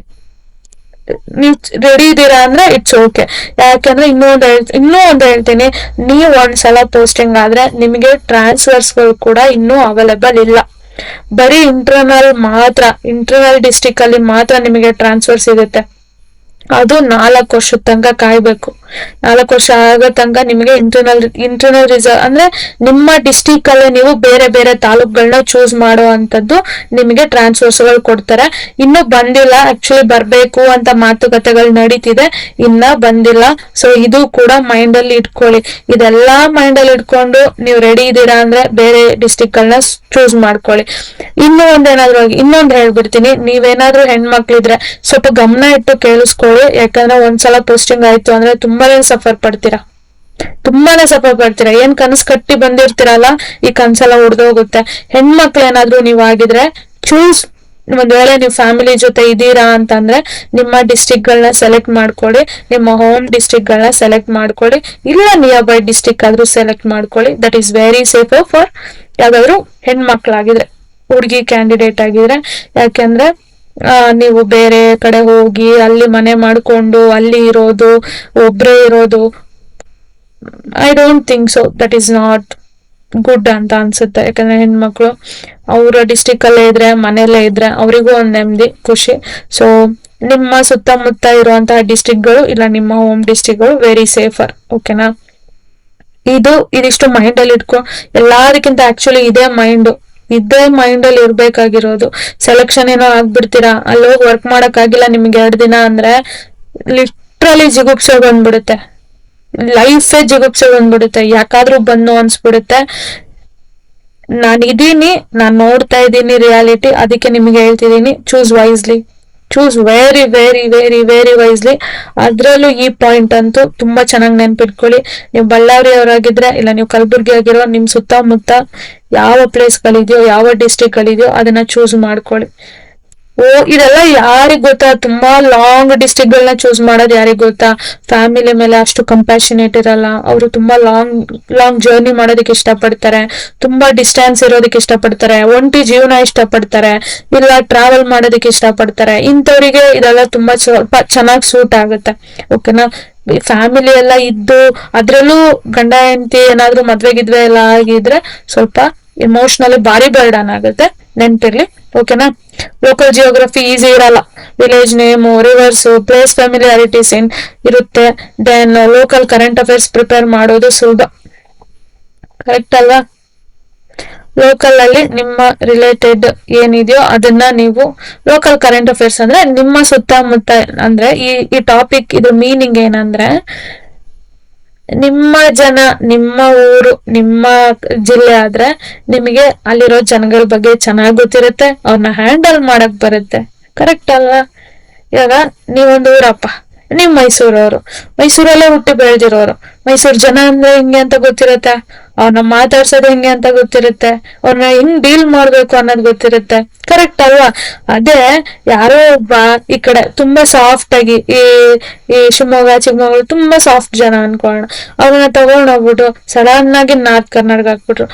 ನೀವ್ ರೆಡಿ ಇದ್ದೀರಾ ಅಂದ್ರೆ ಇಟ್ಸ್ ಓಕೆ. ಯಾಕಂದ್ರೆ ಇನ್ನೂ ಒಂದು ಹೇಳ್ತೀನಿ, ನೀವು ಒಂದ್ಸಲ ಪೋಸ್ಟಿಂಗ್ ಆದ್ರೆ ನಿಮಗೆ ಟ್ರಾನ್ಸ್ಫರ್ಸ್ ಗಳು ಕೂಡ ಇನ್ನೂ ಅವೈಲೇಬಲ್ ಇಲ್ಲ. ಬರೀ ಇಂಟರ್ನಲ್ ಡಿಸ್ಟ್ರಿಕ್ಟ್ ಅಲ್ಲಿ ಮಾತ್ರ ನಿಮಗೆ ಟ್ರಾನ್ಸ್ಫರ್ ಸಿಗುತ್ತೆ. ಅದು 4 ವರ್ಷದ ತನಕ ಕಾಯ್ಬೇಕು. 4 ವರ್ಷ ಆಗೋ ತನಕ ನಿಮಗೆ ಇಂಟರ್ನಲ್ ರಿಸರ್ವ್ ಅಂದ್ರೆ ನಿಮ್ಮ ಡಿಸ್ಟಿಕ್ ಅಲ್ಲೇ ನೀವು ಬೇರೆ ಬೇರೆ ತಾಲೂಕುಗಳನ್ನ ಚೂಸ್ ಮಾಡೋ ಅಂತದ್ದು ನಿಮಗೆ ಟ್ರಾನ್ಸ್ಫರ್ಸ್ ಗಳು ಕೊಡ್ತಾರೆ. ಇನ್ನು ಬಂದಿಲ್ಲ, ಆಕ್ಚುಲಿ ಬರ್ಬೇಕು ಅಂತ ಮಾತುಕತೆಗಳು ನಡೀತಿದೆ, ಇನ್ನ ಬಂದಿಲ್ಲ. ಸೊ ಇದು ಕೂಡ ಮೈಂಡ್ ಅಲ್ಲಿ ಇಟ್ಕೊಳ್ಳಿ. ಇದೆಲ್ಲಾ ಮೈಂಡ್ ಅಲ್ಲಿ ಇಟ್ಕೊಂಡು ನೀವು ರೆಡಿ ಇದ್ದೀರಾ ಅಂದ್ರೆ ಬೇರೆ ಡಿಸ್ಟಿಕ್ ಗಳನ್ನ ಚೂಸ್ ಮಾಡ್ಕೊಳ್ಳಿ. ಇನ್ನೊಂದು ಹೇಳ್ಬಿಡ್ತೀನಿ, ನೀವೇನಾದ್ರೂ ಹೆಣ್ಮಕ್ಳಿದ್ರೆ ಸ್ವಲ್ಪ ಗಮನ ಇಟ್ಟು ಕೇಳಿಸ್ಕೊಳ್ಳಿ. ಯಾಕಂದ್ರೆ ಒಂದ್ಸಲ ಪೋಸ್ಟಿಂಗ್ ಆಯ್ತು ಅಂದ್ರೆ ತುಂಬಾನೇ ಸಫರ್ ಪಡ್ತೀರಾ. ಏನ್ ಕನಸು ಕಟ್ಟಿ ಬಂದಿರ್ತೀರಲ್ಲ, ಈ ಕನ್ಸೆಲ್ಲ ಉಡ್ದೋಗುತ್ತೆ. ಹೆಣ್ಮಕ್ಳು ಏನಾದ್ರೂ ನೀವ್ ಆಗಿದ್ರೆ ಚೂಸ್, ಒಂದ್ ವೇಳೆ ನೀವು ಫ್ಯಾಮಿಲಿ ಜೊತೆ ಇದೀರಾ ಅಂತಂದ್ರೆ ನಿಮ್ಮ ಡಿಸ್ಟ್ರಿಕ್ಟ್ ಗಳನ್ನ ಸೆಲೆಕ್ಟ್ ಮಾಡ್ಕೊಳ್ಳಿ, ನಿಮ್ಮ ಹೋಮ್ ಡಿಸ್ಟ್ರಿಕ್ಟ್ ಗಳನ್ನ ಸೆಲೆಕ್ಟ್ ಮಾಡ್ಕೊಳ್ಳಿ, ಇಲ್ಲ ನಿಯರ್ ಬೈ ಡಿಸ್ಟ್ರಿಕ್ಟ್ ಆದ್ರೂ ಸೆಲೆಕ್ಟ್ ಮಾಡ್ಕೊಳ್ಳಿ. That is very safe for ಯಾವ್ದಾದ್ರು ಹೆಣ್ಮಕ್ಳಾಗಿದ್ರೆ, ಹುಡುಗಿ ಕ್ಯಾಂಡಿಡೇಟ್ ಆಗಿದ್ರೆ. ಯಾಕೆಂದ್ರೆ ನೀವು ಬೇರೆ ಕಡೆ ಹೋಗಿ ಅಲ್ಲಿ ಮನೆ ಮಾಡ್ಕೊಂಡು ಅಲ್ಲಿ ಇರೋದು, ಒಬ್ರೇ ಇರೋದು, I don't think so. That is not good ಅಂತ ಅನ್ಸುತ್ತೆ. ಯಾಕಂದ್ರೆ ಹೆಣ್ಮಕ್ಳು ಅವರ ಡಿಸ್ಟಿಕ್ ಅಲ್ಲೇ ಇದ್ರೆ, ಮನೆಯಲ್ಲೇ ಇದ್ರೆ ಅವರಿಗೂ ಒಂದ್ ನೆಮ್ಮದಿ, ಖುಷಿ. ಸೊ ನಿಮ್ಮ ಸುತ್ತಮುತ್ತ ಇರುವಂತಹ ಡಿಸ್ಟಿಕ್ ಗಳು ಇಲ್ಲ ನಿಮ್ಮ ಹೋಮ್ ಡಿಸ್ಟಿಕ್ ಗಳು ವೆರಿ ಸೇಫರ್. ಓಕೆನಾ? ಇದಿಷ್ಟು ಮೈಂಡ್ ಅಲ್ಲಿ ಎಲ್ಲದಕ್ಕಿಂತ ಆಕ್ಚುಲಿ ಇದೇ ಮೈಂಡ್ ಅಲ್ಲಿ ಇರ್ಬೇಕಾಗಿರೋದು. ಸೆಲೆಕ್ಷನ್ ಏನೋ ಆಗ್ಬಿಡ್ತೀರಾ, ಅಲ್ಲಿ ಹೋಗಿ ವರ್ಕ್ ಮಾಡಕ್ ಆಗಿಲ್ಲ ನಿಮ್ಗೆ 2 ದಿನ ಅಂದ್ರೆ ಲಿಟ್ರಲಿ ಜಿಗುಪ್ಸೆ ಬಂದ್ಬಿಡುತ್ತೆ, ಲೈಫೇ ಜಿಗುಪ್ಸೆ ಬಂದ್ಬಿಡುತ್ತೆ. ಯಾಕಾದ್ರೂ ಬಂದು ಅನ್ಸ್ಬಿಡುತ್ತೆ. ನಾನ್ ನೋಡ್ತಾ ಇದ್ದೀನಿ ರಿಯಾಲಿಟಿ, ಅದಕ್ಕೆ ನಿಮ್ಗೆ ಹೇಳ್ತಿದ್ದೀನಿ, choose wisely. Choose very very very very wisely. ಅದ್ರಲ್ಲೂ ಈ ಪಾಯಿಂಟ್ ಅಂತೂ ತುಂಬಾ ಚೆನ್ನಾಗಿ ನೆನ್ಪಿಟ್ಕೊಳ್ಳಿ. ನೀವು ಬಳ್ಳಾರಿ ಅವರಾಗಿದ್ರೆ, ಇಲ್ಲ ನೀವು ಕಲಬುರ್ಗಿ ಆಗಿರೋ, ನಿಮ್ ಸುತ್ತಮುತ್ತ ಯಾವ ಪ್ಲೇಸ್ಗಳಿದೆಯೋ, ಯಾವ ಡಿಸ್ಟ್ರಿಕ್ಟ್ಗಳಿದೆಯೋ ಅದನ್ನ ಚೂಸ್ ಮಾಡ್ಕೊಳ್ಳಿ. ಇದೆಲ್ಲ ಯಾರಿಗ್ ಗೊತ್ತಾ, ತುಂಬಾ ಲಾಂಗ್ ಡಿಸ್ಟ್ರಿಕ್ಟ್ ಗಳನ್ನ ಚೂಸ್ ಮಾಡೋದು ಯಾರಿಗ್ ಗೊತ್ತಾ? ಫ್ಯಾಮಿಲಿ ಮೇಲೆ ಅಷ್ಟು ಕಂಪ್ಯಾಷನೇಟ್ ಇರಲ್ಲ, ಅವರು ತುಂಬಾ ಲಾಂಗ್ ಜರ್ನಿ ಮಾಡೋದಕ್ಕೆ ಇಷ್ಟಪಡ್ತಾರೆ, ತುಂಬಾ ಡಿಸ್ಟೆನ್ಸ್ ಇರೋದಕ್ಕೆ ಇಷ್ಟಪಡ್ತಾರೆ, ಒಂಟಿ ಜೀವನ ಇಷ್ಟಪಡ್ತಾರೆ, ಇಲ್ಲ ಟ್ರಾವೆಲ್ ಮಾಡೋದಕ್ಕೆ ಇಷ್ಟಪಡ್ತಾರೆ. ಇಂಥವ್ರಿಗೆ ಇದೆಲ್ಲ ತುಂಬಾ ಸ್ವಲ್ಪ ಚೆನ್ನಾಗಿ ಸೂಟ್ ಆಗುತ್ತೆ. ಓಕೆನಾ? ಫ್ಯಾಮಿಲಿ ಎಲ್ಲ ಇದ್ದು ಅದ್ರಲ್ಲೂ ಗಂಡ ಹೆಂಡತಿ ಏನಾದ್ರೂ ಮದ್ವೆಗಿದ್ವೆ ಎಲ್ಲ ಆಗಿದ್ರೆ ಸ್ವಲ್ಪ ಇಮೋಷನಲಿ ಭಾರಿ ಬರ್ಡನ್ ಆಗುತ್ತೆ, ನೆನ್ಪಿರ್ಲಿ. ಓಕೆನಾ? ಲೋಕಲ್ ಜಿಯೋಗ್ರಫಿ ಈಸಿ ಇರಲ್ಲ, village name, rivers, place familiarities ಇರುತ್ತೆ. Then local current affairs prepare ಮಾಡೋದು ಸುಲಭ, ಕರೆಕ್ಟ್ ಅಲ್ವಾ? ಲೋಕಲ್ ಅಲ್ಲಿ ನಿಮ್ಮ ರಿಲೇಟೆಡ್ ಏನಿದೆಯೋ ಅದನ್ನ ನೀವು, ಲೋಕಲ್ ಕರೆಂಟ್ ಅಫೇರ್ಸ್ ಅಂದ್ರೆ ನಿಮ್ಮ ಸುತ್ತಮುತ್ತ, ಅಂದ್ರೆ ಈ ಟಾಪಿಕ್ ಇದು ಮೀನಿಂಗ್ ಏನಂದ್ರೆ, ನಿಮ್ಮ ಜನ, ನಿಮ್ಮ ಊರು, ನಿಮ್ಮ ಜಿಲ್ಲೆ ಆದ್ರೆ ನಿಮಗೆ ಅಲ್ಲಿರೋ ಜನಗಳ ಬಗ್ಗೆ ಚೆನ್ನಾಗಿ ಗೊತ್ತಿರುತ್ತೆ, ಅವ್ರನ್ನ ಹ್ಯಾಂಡಲ್ ಮಾಡಕ್ ಬರುತ್ತೆ, ಕರೆಕ್ಟ್ ಅಲ್ವಾ? ಇವಾಗ ನೀವೊಂದು ಊರಪ್ಪ, ನೀವ್ ಮೈಸೂರವರು, ಮೈಸೂರಲ್ಲೇ ಹುಟ್ಟಿ ಬೆಳೆದಿರೋರು, ಮೈಸೂರ್ ಜನ ಅಂದ್ರೆ ಹಿಂಗೆ ಅಂತ ಗೊತ್ತಿರುತ್ತೆ, ಅವ್ರನ್ನ ಮಾತಾಡ್ಸೋದು ಹೆಂಗೆ ಅಂತ ಗೊತ್ತಿರುತ್ತೆ, ಅವ್ರನ್ನ ಹೆಂಗ್ ಡೀಲ್ ಮಾಡ್ಬೇಕು ಅನ್ನೋದು ಗೊತ್ತಿರುತ್ತೆ, ಕರೆಕ್ಟ್ ಅಲ್ವಾ? ಅದೇ ಯಾರೋ ಒಬ್ಬ ಈ ಕಡೆ ತುಂಬಾ ಸಾಫ್ಟ್ ಆಗಿ, ಈ ಶಿವಮೊಗ್ಗ ಚಿಕ್ಕಮಗಳೂರು ತುಂಬಾ ಸಾಫ್ಟ್ ಜನ ಅನ್ಕೊಳ್ಳೋಣ, ಅವ್ರನ್ನ ತಗೊಂಡೋಗ್ಬಿಟ್ಟು ಸಡನ್ ಆಗಿ ನಾರ್ತ್ ಕರ್ನಾಟಕ ಹಾಕ್ಬಿಟ್ರು,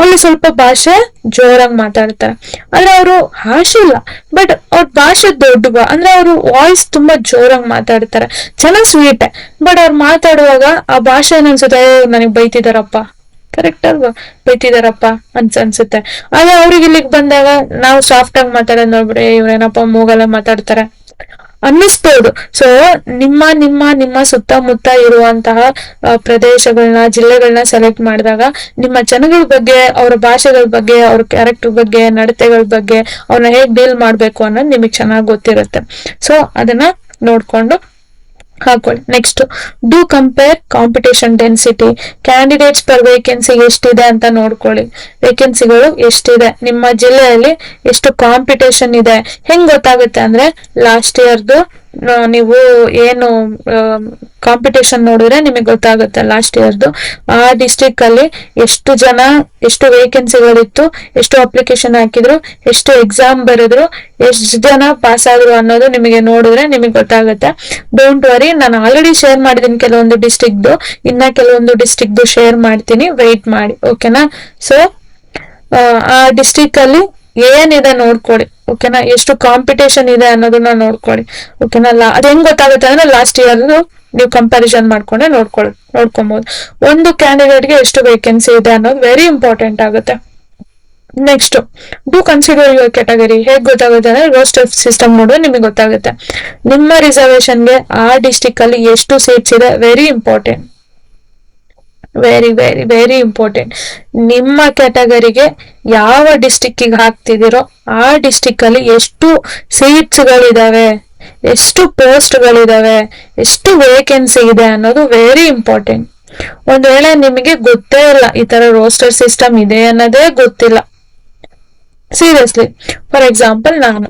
ಅಲ್ಲಿ ಸ್ವಲ್ಪ ಭಾಷೆ ಜೋರಾಗಿ ಮಾತಾಡ್ತಾರೆ. ಆದ್ರೆ ಅವರು ಭಾಷೆ ಇಲ್ಲ, ಬಟ್ ಅವ್ರ ಭಾಷೆ ದೊಡ್ಡ ಅಂದ್ರೆ ಅವರು ವಾಯ್ಸ್ ತುಂಬಾ ಜೋರಾಗಿ ಮಾತಾಡ್ತಾರೆ, ಚೆನ್ನಾಗ್ ಸ್ವೀಟೆ, ಬಟ್ ಅವ್ರು ಮಾತಾಡುವಾಗ ಆ ಭಾಷೆ ಅನ್ಸುತ್ತೆ ನನಗ್ ಬೈತಿದಾರಪ್ಪ, ಕರೆಕ್ಟ್ ಅಲ್ವಾ? ಬೈತಿದಾರಪ್ಪ ಅನ್ಸುತ್ತೆ. ಆದ್ರೆ ಅವ್ರಿಗೆ ಇಲ್ಲಿಗೆ ಬಂದಾಗ ನಾವು ಸಾಫ್ಟ್ ಆಗಿ ಮಾತಾಡೋದ್ ನೋಡ್ಬಿಡಿ, ಇವ್ರೇನಪ್ಪ ಮೂಗಲ್ಲ ಮಾತಾಡ್ತಾರೆ ಅನ್ನಿಸ್ಬೋದು. ಸೊ ನಿಮ್ಮ ನಿಮ್ಮ ನಿಮ್ಮ ಸುತ್ತಮುತ್ತ ಇರುವಂತಹ ಪ್ರದೇಶಗಳನ್ನ, ಜಿಲ್ಲೆಗಳನ್ನ ಸೆಲೆಕ್ಟ್ ಮಾಡಿದಾಗ ನಿಮ್ಮ ಜನಗಳ ಬಗ್ಗೆ, ಅವರ ಭಾಷೆಗಳ ಬಗ್ಗೆ, ಅವ್ರ ಕ್ಯಾರೆಕ್ಟರ್ ಬಗ್ಗೆ, ನಡತೆಗಳ ಬಗ್ಗೆ, ಅವ್ರನ್ನ ಹೇಗ್ ಡೀಲ್ ಮಾಡ್ಬೇಕು ಅನ್ನೋದು ನಿಮಗೆ ಚೆನ್ನಾಗಿ ಗೊತ್ತಿರುತ್ತೆ. ಸೊ ಅದನ್ನ ನೋಡ್ಕೊಂಡು ಹಾಕೊಳ್ಳಿ. Next, do compare competition density, candidates per vacancy ಎಷ್ಟಿದೆ ಅಂತ ನೋಡ್ಕೊಳ್ಳಿ. ವೇಕೆನ್ಸಿಗಳು ಎಷ್ಟಿದೆ, ನಿಮ್ಮ ಜಿಲ್ಲೆಯಲ್ಲಿ ಎಷ್ಟು ಕಾಂಪಿಟೇಷನ್ ಇದೆ. ಹೆಂಗ್ ಗೊತ್ತಾಗುತ್ತೆ ಅಂದ್ರೆ, ಲಾಸ್ಟ್ ಇಯರ್ದು ನೀವು ಏನು ಕಾಂಪಿಟೇಷನ್ ನೋಡಿದ್ರೆ ನಿಮಗೆ ಗೊತ್ತಾಗುತ್ತೆ. ಲಾಸ್ಟ್ ಇಯರ್ದು ಆ ಡಿಸ್ಟ್ರಿಕ್ಟ್ ಅಲ್ಲಿ ಎಷ್ಟು ಜನ, ಎಷ್ಟು ವೇಕೆನ್ಸಿಗಳಿತ್ತು, ಎಷ್ಟು ಅಪ್ಲಿಕೇಶನ್ ಹಾಕಿದ್ರು, ಎಷ್ಟು ಎಕ್ಸಾಮ್ ಬರೆದ್ರು, ಎಷ್ಟು ಜನ ಪಾಸ್ ಆದ್ರು ಅನ್ನೋದು ನಿಮಗೆ ನೋಡಿದ್ರೆ ನಿಮಗೆ ಗೊತ್ತಾಗುತ್ತೆ. ಡೋಂಟ್ ವರಿ, ನಾನು ಆಲ್ರೆಡಿ ಶೇರ್ ಮಾಡಿದೀನಿ ಕೆಲವೊಂದು ಡಿಸ್ಟ್ರಿಕ್ಟ್ದು, ಇನ್ನ ಕೆಲವೊಂದು ಡಿಸ್ಟ್ರಿಕ್ಟ್ದು ಶೇರ್ ಮಾಡ್ತೀನಿ, ವೆಯ್ಟ್ ಮಾಡಿ. ಓಕೆನಾ? ಸೊ ಆ ಡಿಸ್ಟ್ರಿಕ್ಟ್ ಅಲ್ಲಿ ಏನಿದೆ ನೋಡ್ಕೊಳ್ಳಿ. ಓಕೆನಾ? ಎಷ್ಟು ಕಾಂಪಿಟೇಷನ್ ಇದೆ ಅನ್ನೋದನ್ನ ನೋಡ್ಕೊಳ್ಳಿ. ಓಕೆನಾ? ಅದ್ ಹೆಂಗ್ ಗೊತ್ತಾಗುತ್ತೆ ಅಂದ್ರೆ, ಲಾಸ್ಟ್ ಇಯರ್ ನೀವು ಕಂಪ್ಯಾರಿಸನ್ ಮಾಡ್ಕೊಂಡೆ ನೋಡ್ಕೊಬಹುದು. ಒಂದು ಕ್ಯಾಂಡಿಡೇಟ್ಗೆ ಎಷ್ಟು ವೇಕೆನ್ಸಿ ಇದೆ ಅನ್ನೋದು ವೆರಿ ಇಂಪಾರ್ಟೆಂಟ್ ಆಗುತ್ತೆ. Next, do consider your category. ಹೇಗ್ ಗೊತ್ತಾಗುತ್ತೆ ಅಂದ್ರೆ, ರೋಸ್ಟರ್ ಸಿಸ್ಟಮ್ ನೋಡಿದ್ರೆ ನಿಮಗೆ ಗೊತ್ತಾಗುತ್ತೆ. ನಿಮ್ಮ ರಿಸರ್ವೇಶನ್ಗೆ ಆ ಡಿಸ್ಟ್ರಿಕ್ಟ್ ಅಲ್ಲಿ ಎಷ್ಟು ಸೀಟ್ಸ್ ಇದೆ, very important, very very very important. ನಿಮ್ಮ ಕ್ಯಾಟಗರಿಗೆ ಯಾವ ಡಿಸ್ಟ್ರಿಕ್ಕಿಗೆ ಹಾಕ್ತಿದಿರೋ ಆ ಡಿಸ್ಟ್ರಿಕ್ಟ್ ಅಲ್ಲಿ ಎಷ್ಟು ಸೀಟ್ಸ್ ಗಳಿದಾವೆ, ಎಷ್ಟು ಪೋಸ್ಟ್ ಗಳಿದಾವೆ, ಎಷ್ಟು ವೇಕೆನ್ಸಿ ಇದೆ ಅನ್ನೋದು ವೆರಿ ಇಂಪಾರ್ಟೆಂಟ್. ಒಂದ್ ವೇಳೆ ನಿಮಗೆ ಗೊತ್ತೇ ಇಲ್ಲ, ಈ ತರ ರೋಸ್ಟರ್ ಸಿಸ್ಟಮ್ ಇದೆ ಅನ್ನೋದೇ ಗೊತ್ತಿಲ್ಲ, ಸೀರಿಯಸ್ಲಿ, ಫಾರ್ ಎಕ್ಸಾಂಪಲ್ ನಾನು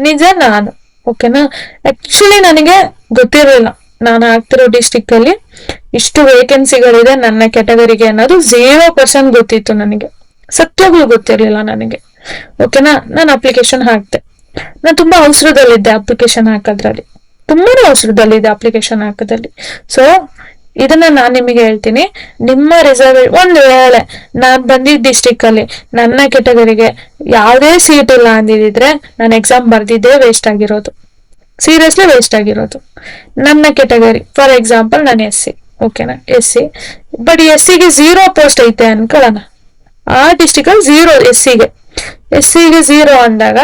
ನಿಜ, ನಾನು ಓಕೆನಾ, ಆಕ್ಚುಲಿ ನನಗೆ ಗೊತ್ತಿರಲಿಲ್ಲ ನಾನು ಆಗ್ತಿರೋ ಡಿಸ್ಟ್ರಿಕ್ಟ್ ಅಲ್ಲಿ ಇಷ್ಟು ವೇಕೆನ್ಸಿಗಳಿದೆ ನನ್ನ ಕ್ಯಾಟಗರಿಗೆ ಅನ್ನೋದು 0% ಗೊತ್ತಿತ್ತು ನನಗೆ, ಸತ್ಯಗಳು ಗೊತ್ತಿರ್ಲಿಲ್ಲ ನನಗೆ. ಓಕೆನಾ? ನಾನು ಅಪ್ಲಿಕೇಶನ್ ಹಾಕ್ತೆ, ನಾನು ತುಂಬಾ ಅವಸರದಲ್ಲಿದ್ದೆ ಅಪ್ಲಿಕೇಶನ್ ಹಾಕೋದ್ರಲ್ಲಿ, ತುಂಬಾನೇ ಅವಸರದಲ್ಲಿದ್ದೆ ಅಪ್ಲಿಕೇಶನ್ ಹಾಕೋದ್ರಲ್ಲಿ. ಸೊ ಇದನ್ನ ನಾನ್ ನಿಮಗೆ ಹೇಳ್ತೀನಿ, ನಿಮ್ಮ ಒಂದ್ ವೇಳೆ ನಾನ್ ಬಂದಿದ್ದ ಡಿಸ್ಟ್ರಿಕ್ಟ್ ಅಲ್ಲಿ ನನ್ನ ಕ್ಯಾಟಗರಿಗೆ ಯಾವುದೇ ಸೀಟ್ ಇಲ್ಲ ಅಂದಿದ್ರೆ ನಾನು ಎಕ್ಸಾಮ್ ಬರ್ದಿದ್ದೇ ವೇಸ್ಟ್ ಆಗಿರೋದು, ಸೀರಿಯಸ್ಲಿ ವೇಸ್ಟ್ ಆಗಿರೋದು. ನನ್ನ ಕ್ಯಾಟಗರಿ ಫಾರ್ ಎಕ್ಸಾಂಪಲ್ ನಾನು SC, ಓಕೆನಾ, SC, ಬಟ್ SCಗೆ 0 ಪೋಸ್ಟ್ ಐತೆ ಅನ್ಕೊಳ್ಳೋಣ, ಆ ಡಿಸ್ಟ್ರಿಕ್ಟ್ ಅಲ್ಲಿ 0 SCಗೆ 0 ಅಂದಾಗ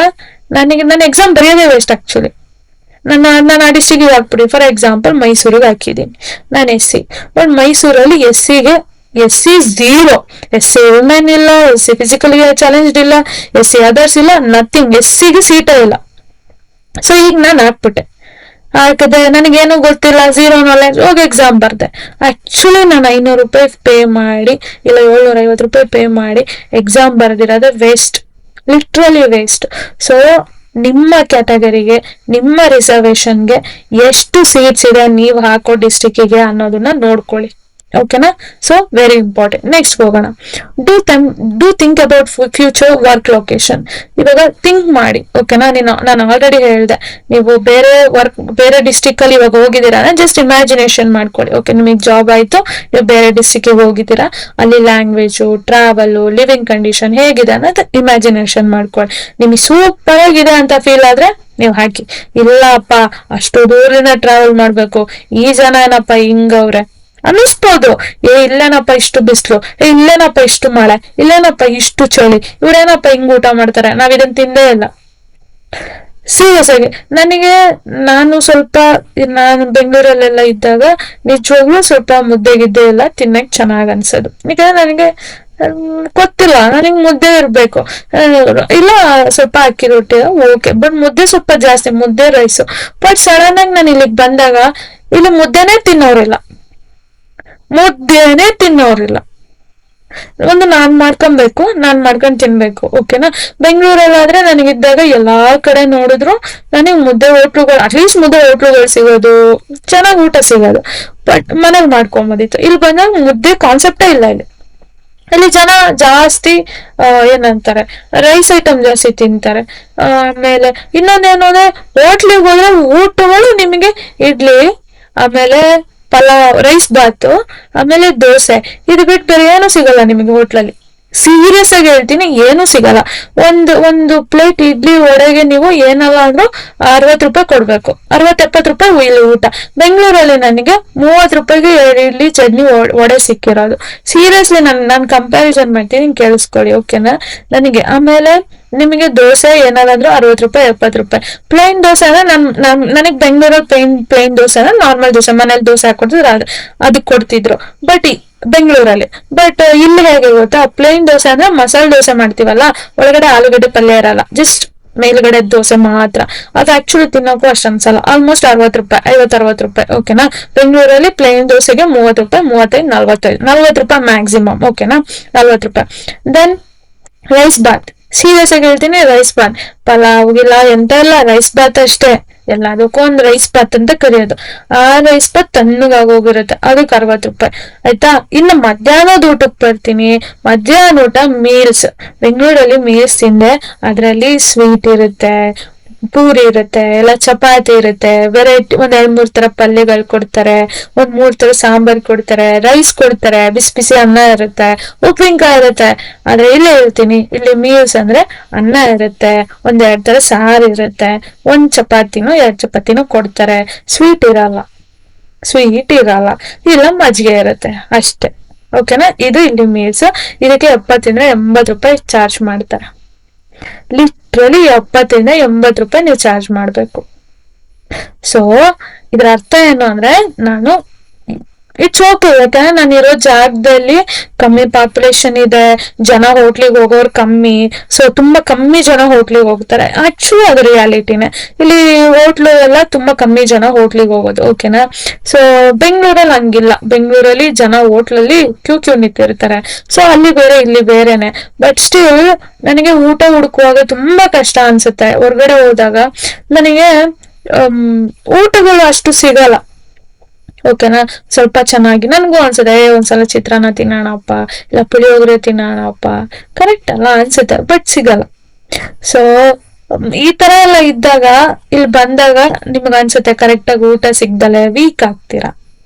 ನನ್ನ ಎಕ್ಸಾಮ್ ಬರೆಯೋದೇ ವೇಸ್ಟ್ ಆಕ್ಚುಲಿ. ನಾನು ಆ ಡಿಸ್ಟ್ರಿಕ್ಟ್ ಹಾಕ್ಬಿಡಿ, ಫಾರ್ ಎಕ್ಸಾಂಪಲ್ ಮೈಸೂರಿಗೆ ಹಾಕಿದ್ದೀನಿ ನಾನು SC, ಬಟ್ ಮೈಸೂರಲ್ಲಿ SC 0, SC ವುಮೆನ್ ಇಲ್ಲ, SC ಫಿಸಿಕಲ್ ಚಾಲೆಂಜ್ಡ್ ಇಲ್ಲ, SC ಅದರ್ಸ್ ಇಲ್ಲ, ನಥಿಂಗ್, SCಗೆ ಸೀಟೇ ಇಲ್ಲ. ಸೊ ಈಗ ನಾನು ಹಾಕ್ಬಿಟ್ಟೆ, ಹಾಕಿದೆ, ನನಗೇನು ಗೊತ್ತಿಲ್ಲ, 0 ನಾಲೆಜ್, ಹೋಗಿ ಎಕ್ಸಾಮ್ ಬರ್ದೆ. ಆಕ್ಚುಲಿ ನಾನು 500 ರೂಪಾಯಿ ಪೇ ಮಾಡಿ, ಇಲ್ಲ 750 ರೂಪಾಯಿ ಪೇ ಮಾಡಿ ಎಕ್ಸಾಮ್ ಬರ್ದಿರೋದು ವೇಸ್ಟ್, ಲಿಟ್ರಲಿ ವೇಸ್ಟ್. ಸೊ ನಿಮ್ಮ ಕ್ಯಾಟಗರಿಗೆ, ನಿಮ್ಮ ರಿಸರ್ವೇಶನ್ಗೆ ಎಷ್ಟು ಸೀಟ್ಸ್ ಇದೆ ನೀವು ಹಾಕೋ ಡಿಸ್ಟಿಕ್ಗೆ ಅನ್ನೋದನ್ನ ನೋಡ್ಕೊಳ್ಳಿ. ಓಕೆನಾ? So very important. ನೆಕ್ಸ್ಟ್ ಹೋಗೋಣ. Do think about future work location. ಇವಾಗ ಥಿಂಕ್ ಮಾಡಿ. ಓಕೆನಾ? ನಾನು ಆಲ್ರೆಡಿ ಹೇಳಿದೆ, ನೀವು ಬೇರೆ ಡಿಸ್ಟಿಕ್ ಅಲ್ಲಿ ಇವಾಗ ಹೋಗಿದ್ದೀರಾ, ಜಸ್ಟ್ ಇಮ್ಯಾಜಿನೇಷನ್ ಮಾಡ್ಕೊಳ್ಳಿ. ಓಕೆ, ನಿಮಗೆ ಜಾಬ್ ಆಯ್ತು, ನೀವು ಬೇರೆ ಡಿಸ್ಟಿಕ್ ಗೆ ಹೋಗಿದ್ದೀರಾ, ಅಲ್ಲಿ ಲ್ಯಾಂಗ್ವೇಜು, ಟ್ರಾವೆಲ್, ಲಿವಿಂಗ್ ಕಂಡೀಷನ್ ಹೇಗಿದೆ ಅನ್ನೋದು ಇಮ್ಯಾಜಿನೇಷನ್ ಮಾಡ್ಕೊಳ್ಳಿ. ನಿಮಗೆ ಸೂಪರ್ ಆಗಿದೆ ಅಂತ ಫೀಲ್ ಆದ್ರೆ ನೀವು ಹಾಕಿ. ಇಲ್ಲಪ್ಪ, ಅಷ್ಟು ದೂರದಿಂದ ಟ್ರಾವೆಲ್ ಮಾಡ್ಬೇಕು, ಈ ಜನ ಏನಪ್ಪ ಹಿಂಗವ್ರೆ ಅನ್ನಿಸ್ಬೋದು. ಇಲ್ಲೇನಪ್ಪ ಇಷ್ಟು ಬಿಸಿಲು, ಇಲ್ಲೇನಪ್ಪ ಇಷ್ಟು ಮಳೆ, ಇಲ್ಲೇನಪ್ಪ ಇಷ್ಟು ಚಳಿ, ಇವ್ರೇನಪ್ಪ ಹಿಂಗ್ ಊಟ ಮಾಡ್ತಾರೆ, ನಾವ್ ಇದನ್ನ ತಿಂದೇ ಇಲ್ಲ. ಸೀರಿಯಸ್ ಆಗಿ ನಾನು ಬೆಂಗಳೂರಲ್ಲೆಲ್ಲ ಇದ್ದಾಗ ನಿಜವಾಗ್ಲೂ ಸ್ವಲ್ಪ ಮುದ್ದೆಗಿದ್ದೆ ಎಲ್ಲ ತಿನ್ನಕ್ ಚೆನ್ನಾಗ್ ಅನ್ಸೋದು. ಯಾಕಂದ್ರೆ ನನಗೆ ಗೊತ್ತಿಲ್ಲ, ನನಗೆ ಮುದ್ದೆ ಇರ್ಬೇಕು, ಇಲ್ಲ ಸ್ವಲ್ಪ ಅಕ್ಕಿ ರೊಟ್ಟಿ ಓಕೆ, ಬಟ್ ಮುದ್ದೆ ಸ್ವಲ್ಪ ಜಾಸ್ತಿ, ಮುದ್ದೆ ರೈಸು. ಬಟ್ ಸಡನ್ ಆಗಿ ನಾನು ಇಲ್ಲಿಗೆ ಬಂದಾಗ ಇಲ್ಲಿ ಮುದ್ದೆನೇ ತಿನ್ನೋರಿಲ್ಲ. ನಾನ್ ಮಾಡ್ಕೊಂಡ್ ತಿನ್ಬೇಕು. ಓಕೆನಾ? ಬೆಂಗಳೂರಲ್ಲಾದ್ರೆ ನನಗಿದ್ದಾಗ ಎಲ್ಲಾ ಕಡೆ ನೋಡಿದ್ರು ನನಗೆ ಅಟ್ಲೀಸ್ಟ್ ಮುದ್ದೆ ಹೋಟ್ಲುಗಳು ಸಿಗೋದು, ಚೆನ್ನಾಗ್ ಊಟ ಸಿಗೋದು. ಬಟ್ ಮನೇಲಿ ಮಾಡ್ಕೊಂಬೋದಿತ್ತು. ಇಲ್ಲಿ ಬಂದಾಗ ಮುದ್ದೆ ಕಾನ್ಸೆಪ್ಟೇ ಇಲ್ಲ. ಇಲ್ಲಿ ಜನ ಜಾಸ್ತಿ ಏನಂತಾರೆ, ರೈಸ್ ಐಟಮ್ ಜಾಸ್ತಿ ತಿಂತಾರೆ. ಆಮೇಲೆ ಇನ್ನೊಂದೇನು ಅಂದ್ರೆ, ಹೋಟ್ಲಿಗೆ ಹೋದ್ರೆ ಊಟಗಳು ನಿಮಗೆ ಇಡ್ಲಿ, ಆಮೇಲೆ ಪಲಾವ್, ರೈಸ್ ಬಾತು, ಆಮೇಲೆ ದೋಸೆ, ಇದು ಬಿಟ್ಟು ಬೇರೆ ಏನು ಸಿಗಲ್ಲ ನಿಮಗೆ ಹೋಟ್ಲಲ್ಲಿ. ಸೀರಿಯಸ್ ಆಗಿ ಹೇಳ್ತೀನಿ, ಏನು ಸಿಗಲ್ಲ. ಒಂದು ಪ್ಲೇಟ್ ಇಡ್ಲಿ ವಡೆಗೆ ನೀವು ಏನಲ್ಲ ಅಂದ್ರೂ 60 ರೂಪಾಯಿ ಕೊಡ್ಬೇಕು, 60-70 ರೂಪಾಯಿ ಇಲ್ಲಿ ಊಟ. ಬೆಂಗಳೂರಲ್ಲಿ ನನಗೆ 30 ರೂಪಾಯಿಗೆ 2 ಇಡ್ಲಿ ಚಟ್ನಿ ವಡೆ ಸಿಕ್ಕಿರೋದು. ಸೀರಿಯಸ್ಲಿ ನಾನು ಕಂಪ್ಯಾರಿಸನ್ ಮಾಡ್ತೀನಿ, ಕೇಳಿಸ್ಕೊಳ್ಳಿ. ಓಕೆನಾ? ನನಗೆ ಆಮೇಲೆ ನಿಮಗೆ ದೋಸೆ ಏನಾದ್ರು 60 ರೂಪಾಯಿ 70 ರೂಪಾಯಿ. ಪ್ಲೇನ್ ದೋಸೆ ಅಂದ್ರೆ ನನಗೆ ಬೆಂಗಳೂರಲ್ಲಿ ಪ್ಲೇನ್ ದೋಸೆ ಅಂದ್ರೆ ನಾರ್ಮಲ್ ದೋಸೆ, ಮನೇಲಿ ದೋಸೆ ಹಾಕೊಡ್ತಿದ್ರು ಅದಕ್ಕೆ ಕೊಡ್ತಿದ್ರು. ಬೆಂಗಳೂರಲ್ಲಿ ಬಟ್ ಇಲ್ಲಿ ಹೇಗೆ ಗೊತ್ತಾ, ಪ್ಲೇನ್ ದೋಸೆ ಅಂದ್ರೆ ಮಸಾಲೆ ದೋಸೆ ಮಾಡ್ತೀವಲ್ಲ, ಒಳಗಡೆ ಆಲೂಗಡ್ಡೆ ಪಲ್ಯ ಇರಲ್ಲ, ಜಸ್ಟ್ ಮೇಲ್ಗಡೆ ದೋಸೆ ಮಾತ್ರ. ಅದು ಆಕ್ಚುಲಿ ತಿನ್ನೋಕು ಅಷ್ಟು ಅನ್ಸಲ್ಲ. ಆಲ್ಮೋಸ್ಟ್ 60 ರೂಪಾಯಿ, 50-60 ರೂಪಾಯಿ. ಓಕೆನಾ? ಬೆಂಗಳೂರಲ್ಲಿ ಪ್ಲೇನ್ ದೋಸೆಗೆ 30 ರೂಪಾಯಿ, 35-40 ರೂಪಾಯಿ ಮ್ಯಾಕ್ಸಿಮಮ್. ಓಕೆನಾ? 40 ರೂಪಾಯಿ. Then rice Baat. ಸೀರಿಯಸ್ ಆಗಿ ಹೇಳ್ತೀನಿ, ರೈಸ್ ಬಾತ್, ಪಲಾವ್ ಇಲ್ಲ ಎಂತ ಇಲ್ಲ, ರೈಸ್ ಬಾತ್ ಅಷ್ಟೇ. ಎಲ್ಲದಕ್ಕೂ ಒಂದ್ ರೈಸ್ ಬಾತ್ ಅಂತ ಕರೆಯೋದು. ಆ ರೈಸ್ ಬಾತ್ ತಣ್ಣಗಾಗೋಗಿರುತ್ತೆ, ಅದಕ್ಕೆ 60 ರೂಪಾಯಿ. ಆಯ್ತಾ? ಇನ್ನು ಮಧ್ಯಾಹ್ನದ ಊಟಕ್ಕೆ ಬರ್ತೀನಿ. ಮಧ್ಯಾಹ್ನ ಊಟ ಮೀಲ್ಸ್. ಬೆಂಗಳೂರಲ್ಲಿ ಮೀಲ್ಸ್ ತಿಂದೆ, ಅದ್ರಲ್ಲಿ ಸ್ವೀಟ್ ಇರುತ್ತೆ, ಪೂರಿ ಇರುತ್ತೆ, ಎಲ್ಲ ಚಪಾತಿ ಇರುತ್ತೆ, ವೆರೈಟಿ 1-2-3 ತರ ಪಲ್ಯಗಳು ಕೊಡ್ತಾರೆ, 1-3 ತರ ಸಾಂಬಾರ್ ಕೊಡ್ತಾರೆ, ರೈಸ್ ಕೊಡ್ತಾರೆ, ಬಿಸಿ ಬಿಸಿ ಅನ್ನ ಇರುತ್ತೆ, ಉಪ್ಪಿನಕಾಯಿ ಇರುತ್ತೆ. ಆದ್ರೆ ಇಲ್ಲಿ ಹೇಳ್ತೀನಿ, ಇಲ್ಲಿ ಮೀಲ್ಸ್ ಅಂದ್ರೆ ಅನ್ನ ಇರುತ್ತೆ, 1-2 ತರ ಸಾರು ಇರುತ್ತೆ, 1 ಚಪಾತಿನೋ 2 ಚಪಾತಿನೋ ಕೊಡ್ತಾರೆ. ಸ್ವೀಟ್ ಇರಲ್ಲ, ಇಲ್ಲ ಮಜ್ಜಿಗೆ ಇರುತ್ತೆ ಅಷ್ಟೇ. ಓಕೆನಾ? ಇದು ಇಲ್ಲಿ ಮೀಲ್ಸ್. ಇದಕ್ಕೆ 70-80 ರೂಪಾಯಿ ಚಾರ್ಜ್ ಮಾಡ್ತಾರೆ. ಲಿಟ್ರಲಿ 70-80 ರೂಪಾಯಿ ನೀವು ಚಾರ್ಜ್ ಮಾಡ್ಬೇಕು. ಸೊ ಇದ್ರ ಅರ್ಥ ಏನು ಅಂದ್ರೆ, ಇಟ್ಸ್ ಓಕೆ. ಯಾಕಂದ್ರೆ ನಾನು ಇರೋ ಜಾಗದಲ್ಲಿ ಕಮ್ಮಿ ಪಾಪ್ಯುಲೇಷನ್ ಇದೆ, ಜನ ಹೋಟ್ಲಿಗೆ ಹೋಗೋರು ಕಮ್ಮಿ, ಸೊ ತುಂಬಾ ಕಮ್ಮಿ ಜನ ಹೋಟ್ಲಿಗೆ ಹೋಗ್ತಾರೆ. ಆಕ್ಚುಲಿ ಅದು ರಿಯಾಲಿಟಿನೇ. ಇಲ್ಲಿ ಹೋಟ್ಲು ಎಲ್ಲ ತುಂಬಾ ಕಮ್ಮಿ ಜನ ಹೋಟ್ಲಿಗೆ ಹೋಗೋದು. ಓಕೆನಾ? ಸೊ ಬೆಂಗಳೂರಲ್ಲಿ ಹಂಗಿಲ್ಲ. ಬೆಂಗಳೂರಲ್ಲಿ ಜನ ಹೋಟ್ಲಲ್ಲಿ ಕ್ಯೂ ನಿಂತಿರ್ತಾರೆ. ಸೊ ಅಲ್ಲಿ ಬೇರೆ, ಇಲ್ಲಿ ಬೇರೆನೆ. ಬಟ್ ಸ್ಟಿಲ್ ನನಗೆ ಊಟ ಹುಡುಕುವಾಗ ತುಂಬಾ ಕಷ್ಟ ಅನ್ಸುತ್ತೆ. ಹೊರಗಡೆ ಹೋದಾಗ ನನಗೆ ಊಟಗಳು ಅಷ್ಟು ಸಿಗಲ್ಲ. ಓಕೆನಾ? ಸ್ವಲ್ಪ ಚೆನ್ನಾಗಿ ನನ್ಗೂ ಅನ್ಸುತ್ತೆ, ಒಂದ್ಸಲ ಚಿತ್ರಾನ್ನ ತಿನ್ನೋಣಪ್ಪ, ಇಲ್ಲ ಪುಳಿಯೋಗರೆ ತಿನ್ನೋಣಪ್ಪ, ಕರೆಕ್ಟ್ ಅಲ್ಲ ಅನ್ಸುತ್ತೆ, ಬಟ್ ಸಿಗಲ್ಲ. ಸೊ ಈ ತರ ಎಲ್ಲ ಇದ್ದಾಗ ಇಲ್ಲಿ ಬಂದಾಗ ನಿಮ್ಗೆ ಅನ್ಸುತ್ತೆ ಕರೆಕ್ಟ್ ಆಗಿ ಊಟ ಸಿಗ್ದಲೆ ವೀಕ್ ಆಗ್ತೀರಾ.